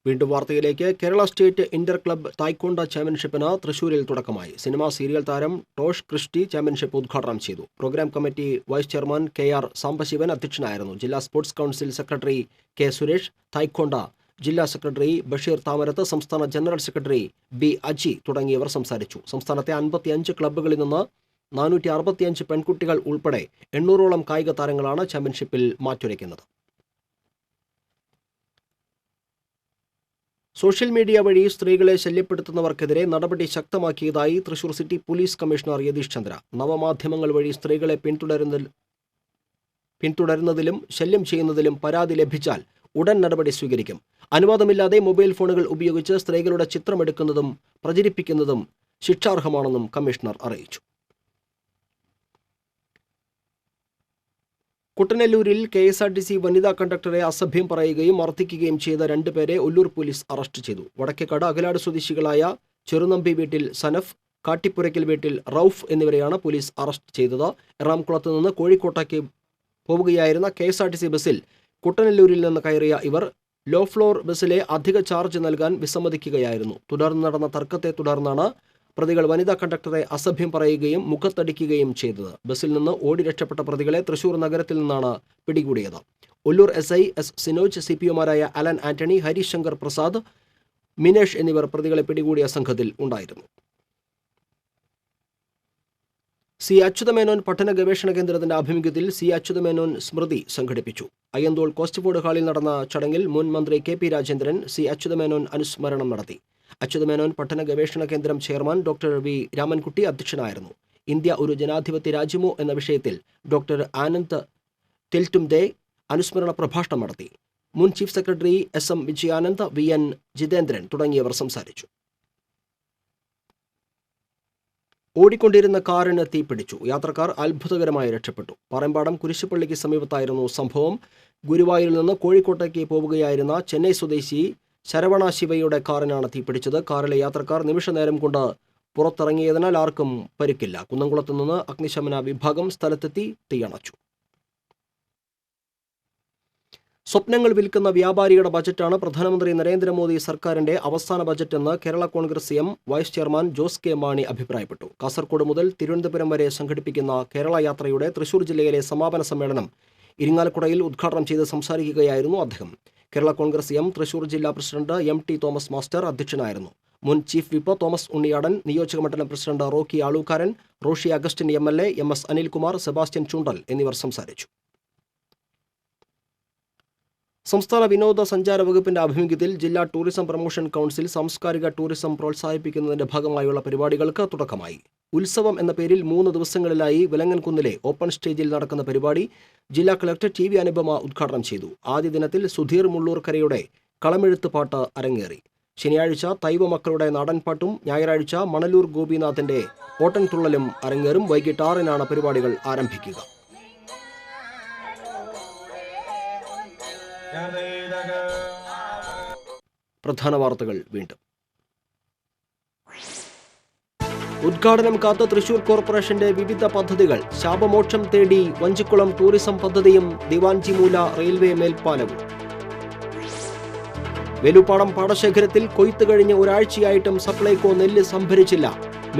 വീണ്ടും വാർത്തയിലേക്ക്. Kerala state inter club taekwondo ചാമ്പ്യൻഷിപ്പിന് തൃശൂരിൽ തുടക്കമായി. സിനിമാ സീരിയൽ താരം ടോഷ് ക്രിസ്റ്റി ചാമ്പ്യൻഷിപ്പ് ഉദ്ഘാടനം ചെയ്തു. Programme committee vice chairman KR Sambasivan അധ്യക്ഷനായിരുന്നു. ജില്ലാ sports council secretary K Suresh, taekwondo ജില്ലാ സെക്രട്ടറി ബഷീർ താമരത്ത്, സംസ്ഥാന ജനറൽ സെക്രട്ടറി B അജി തുടങ്ങിയവർ സംസാരിച്ചു. സംസ്ഥാനത്തെ 55 ക്ലബ്ബുകളിൽ നിന്ന് 465 പെൺകുട്ടികൾ ഉൾപ്പെടെ 800ഓളം കായിക താരങ്ങളാണ് ചാമ്പ്യൻഷിപ്പിൽ മാറ്റുരയ്ക്കുന്നത്. സോഷ്യൽ മീഡിയ വഴി സ്ത്രീകളെ ശല്യപ്പെടുത്തുന്നവർക്കെതിരെ നടപടി ശക്തമാക്കിയതായി Thrissur city police commissioner Yathish Chandra. നവമാധ്യമങ്ങൾ വഴി സ്ത്രീകളെ പിന്തുടരുന്നതിലും ശല്യം ചെയ്യുന്നതിലും പരാതി ലഭിച്ചാൽ ഉടൻ നടപടി സ്വീകരിക്കും. അനുവാദമില്ലാതെ മൊബൈൽ ഫോണുകൾ ഉപയോഗിച്ച് സ്ത്രീകളുടെ ചിത്രമെടുക്കുന്നതും പ്രചരിപ്പിക്കുന്നതും ശിക്ഷാർഹമാണെന്നും കമ്മീഷണർ അറിയിച്ചു. കുട്ടനെല്ലൂരിൽ KSRTC വനിതാ കണ്ടക്ടറെ അസഭ്യം പറയുകയും മർദ്ദിക്കുകയും ചെയ്ത 2 പേരെ ഒല്ലൂർ പോലീസ് അറസ്റ്റ് ചെയ്തു. വടക്കേക്കാട് അകലാട് സ്വദേശികളായ ചെറുനമ്പി വീട്ടിൽ സനഫ്, കാട്ടിപ്പുരയ്ക്കൽ വീട്ടിൽ റൌഫ് എന്നിവരെയാണ് പോലീസ് അറസ്റ്റ് ചെയ്തത്. എറണാകുളത്ത് നിന്ന് കോഴിക്കോട്ടേക്ക് പോവുകയായിരുന്ന KSRTC ബസ്സിൽ കുട്ടനെല്ലൂരിൽ നിന്ന് കയറിയ ഇവർ ലോ ഫ്ലോർ ബസ്സിലെ അധിക ചാർജ് നൽകാൻ വിസമ്മതിക്കുകയായിരുന്നു. തുടർന്ന് നടന്ന തർക്കത്തെ തുടർന്നാണ് പ്രതികൾ വനിതാ കണ്ടക്ടറെ അസഭ്യം പറയുകയും മുഖത്തടിക്കുകയും ചെയ്തത്. ബസ്സിൽ നിന്ന് ഓടി രക്ഷപ്പെട്ട പ്രതികളെ തൃശൂർ നഗരത്തിൽ നിന്നാണ് പിടികൂടിയത്. ഒല്ലൂർ SI S സിനോജ്, CPOമാരായ അലൻ ആന്റണി, ഹരീഷ് ശങ്കർ പ്രസാദ്, മിനേഷ് എന്നിവർ പ്രതികളെ പിടികൂടിയ സംഘത്തിൽ ഉണ്ടായിരുന്നു. സി അച്യുതമേനോൻ പഠന ഗവേഷണ കേന്ദ്രത്തിന്റെ ആഭിമുഖ്യത്തിൽ സി അച്യുതമേനോൻ സ്മൃതി സംഘടിപ്പിച്ചു. അയ്യന്തോൾ കോസ്റ്റ് ബോർഡ് ഹാളിൽ നടന്ന ചടങ്ങിൽ മുൻ മന്ത്രി KP രാജേന്ദ്രൻ സി അച്യുതമേനോൻ അനുസ്മരണം നടത്തി. അച്യുതമേനോൻ പഠന ഗവേഷണ കേന്ദ്രം ചെയർമാൻ ഡോക്ടർ V രാമൻകുട്ടി അധ്യക്ഷനായിരുന്നു. ഇന്ത്യ ഒരു ജനാധിപത്യ രാജ്യമോ എന്ന വിഷയത്തിൽ ഡോക്ടർ ആനന്ദ് തെൽറ്റുംദേ അനുസ്മരണ പ്രഭാഷണം നടത്തി. മുൻ chief secretary SM Vijayanand, VN Jithendran തുടങ്ങിയവർ സംസാരിച്ചു. ഓടിക്കൊണ്ടിരുന്ന കാറിന് തീപിടിച്ചു. യാത്രക്കാർ അത്ഭുതകരമായി രക്ഷപ്പെട്ടു. പറമ്പാടം കുരിശുപള്ളിക്ക് സമീപത്തായിരുന്നു സംഭവം. ഗുരുവായൂരിൽ നിന്ന് കോഴിക്കോട്ടേക്ക് പോവുകയായിരുന്ന ചെന്നൈ സ്വദേശി ശരവണ ശിവയുടെ കാറിനാണ് തീപിടിച്ചത്. കാറിലെ യാത്രക്കാർ നിമിഷനേരം കൊണ്ട് പുറത്തിറങ്ങിയതിനാൽ ആർക്കും പരിക്കില്ല. കുന്നംകുളത്ത് നിന്ന് അഗ്നിശമന വിഭാഗം സ്ഥലത്തെത്തി തീയണച്ചു. സ്വപ്നങ്ങൾ വിൽക്കുന്ന വ്യാപാരിയുടെ ബജറ്റാണ് പ്രധാനമന്ത്രി നരേന്ദ്രമോദി സർക്കാരിന്റെ അവസാന ബജറ്റെന്ന് Kerala Congress M vice chairman Jose K Mani അഭിപ്രായപ്പെട്ടു. കാസർഗോഡ് മുതൽ തിരുവനന്തപുരം വരെ സംഘടിപ്പിക്കുന്ന കേരള യാത്രയുടെ തൃശൂർ ജില്ലയിലെ സമാപന സമ്മേളനം ഇരിങ്ങാലക്കുടയിൽ ഉദ്ഘാടനം ചെയ്ത് സംസാരിക്കുകയായിരുന്നു അദ്ദേഹം. കേരള കോൺഗ്രസ് എം തൃശൂർ ജില്ലാ പ്രസിഡന്റ് MT തോമസ് മാസ്റ്റർ അധ്യക്ഷനായിരുന്നു. മുൻ ചീഫ് വിപ്പ് തോമസ് ഉണ്ണിയാടൻ, നിയോജകമണ്ഡലം president Rocky Alukkaran, Roshy Augustine MLA, MS Anilkumar, Sebastian Chundal എന്നിവർ സംസാരിച്ചു. സംസ്ഥാന വിനോദസഞ്ചാര വകുപ്പിന്റെ ആഭിമുഖ്യത്തിൽ ജില്ലാ ടൂറിസം പ്രൊമോഷൻ കൗൺസിൽ സാംസ്കാരിക ടൂറിസം പ്രോത്സാഹിപ്പിക്കുന്നതിന്റെ ഭാഗമായുള്ള പരിപാടികൾക്ക് തുടക്കമായി. ഉത്സവം എന്ന പേരിൽ 3 ദിവസങ്ങളിലായി വിലങ്ങൻകുന്നിലെ ഓപ്പൺ സ്റ്റേജിൽ നടക്കുന്ന പരിപാടി ജില്ലാ കളക്ടർ TV അനുപമ ഉദ്ഘാടനം ചെയ്തു. ആദ്യ ദിനത്തിൽ സുധീർ മുള്ളൂർക്കരയുടെ കളമെഴുത്ത് പാട്ട് അരങ്ങേറി. ശനിയാഴ്ച തൈവ മക്കളുടെ നാടൻപാട്ടും ഞായറാഴ്ച മണലൂർ ഗോപിനാഥിന്റെ ഓട്ടൻതുള്ളലും അരങ്ങേറും. വൈകിട്ട് 6-നാണ് പരിപാടികൾ ആരംഭിക്കുക. പ്രധാന വാർത്തകൾ വീണ്ടും. ഉദ്ഘാടനം കാത്ത തൃശൂർ കോർപ്പറേഷന്റെ വിവിധ പദ്ധതികൾ. ശാപമോക്ഷം തേടി വഞ്ചിക്കുളം ടൂറിസം പദ്ധതിയും ദിവാൻജിമൂല റെയിൽവേ മേൽപ്പാലവും. വേലുപ്പാടം പാടശേഖരത്തിൽ കൊയ്ത്ത് കഴിഞ്ഞ് ഒരാഴ്ചയായിട്ടും സപ്ലൈകോ നെല്ല് സംഭരിച്ചില്ല.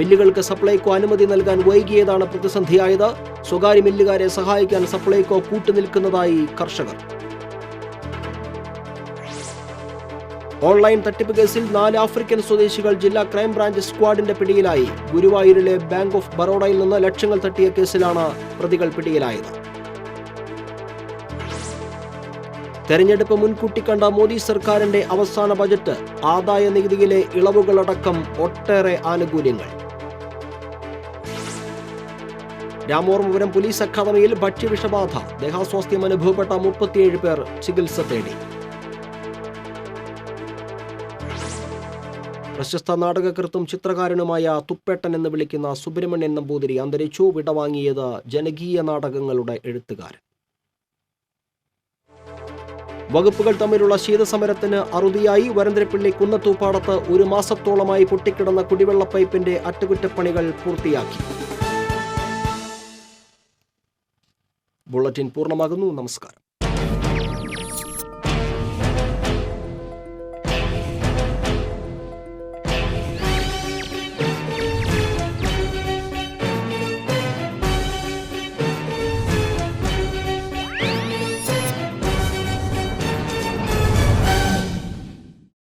മില്ലുകൾക്ക് സപ്ലൈകോ അനുമതി നൽകാൻ വൈകിയതാണ് പ്രതിസന്ധിയായത്. സ്വകാര്യ മില്ലുകാരെ സഹായിക്കാൻ സപ്ലൈകോ കൂട്ടുനിൽക്കുന്നതായി കർഷകർ. ഓൺലൈൻ തട്ടിപ്പ് കേസിൽ 4 ആഫ്രിക്കൻ സ്വദേശികൾ ജില്ലാ ക്രൈംബ്രാഞ്ച് സ്ക്വാഡിന്റെ പിടിയിലായി. ഗുരുവായൂരിലെ ബാങ്ക് ഓഫ് ബറോഡയിൽ നിന്ന് ലക്ഷങ്ങൾ തട്ടിയ കേസിലാണ് പ്രതികൾ പിടിയിലായത്. തെരഞ്ഞെടുപ്പ് മുൻകൂട്ടി കണ്ട മോദി സർക്കാരിന്റെ അവസാന ബജറ്റ്, ആദായ നികുതിയിലെ ഇളവുകളടക്കം ഒട്ടേറെ ആനുകൂല്യങ്ങൾ. രാമവർമ്മപുരം പോലീസ് അക്കാദമിയിൽ ഭക്ഷ്യവിഷബാധ, ദേഹാസ്വാസ്ഥ്യം അനുഭവപ്പെട്ട 37 പേർ ചികിത്സ തേടി. പ്രശസ്ത നാടകകൃത്തും ചിത്രകാരനുമായ തുപ്പേട്ടൻ എന്ന് വിളിക്കുന്ന സുബ്രഹ്മണ്യൻ നമ്പൂതിരി അന്തരിച്ചു. വിടവാങ്ങിയത് ജനകീയ നാടകങ്ങളുടെ എഴുത്തുകാരൻ. വകുപ്പുകൾ തമ്മിലുള്ള ശീതസമരത്തിന് അറുതിയായി. വരന്തരപ്പിള്ളി കുന്നത്തൂപ്പാടത്ത് 1 മാസത്തോളമായി പൊട്ടിക്കിടന്ന കുടിവെള്ള പൈപ്പിന്റെ അറ്റകുറ്റപ്പണികൾ പൂർത്തിയാക്കി. ബുള്ളറ്റിൻ പൂർണ്ണമാകുന്നു. നമസ്കാരം.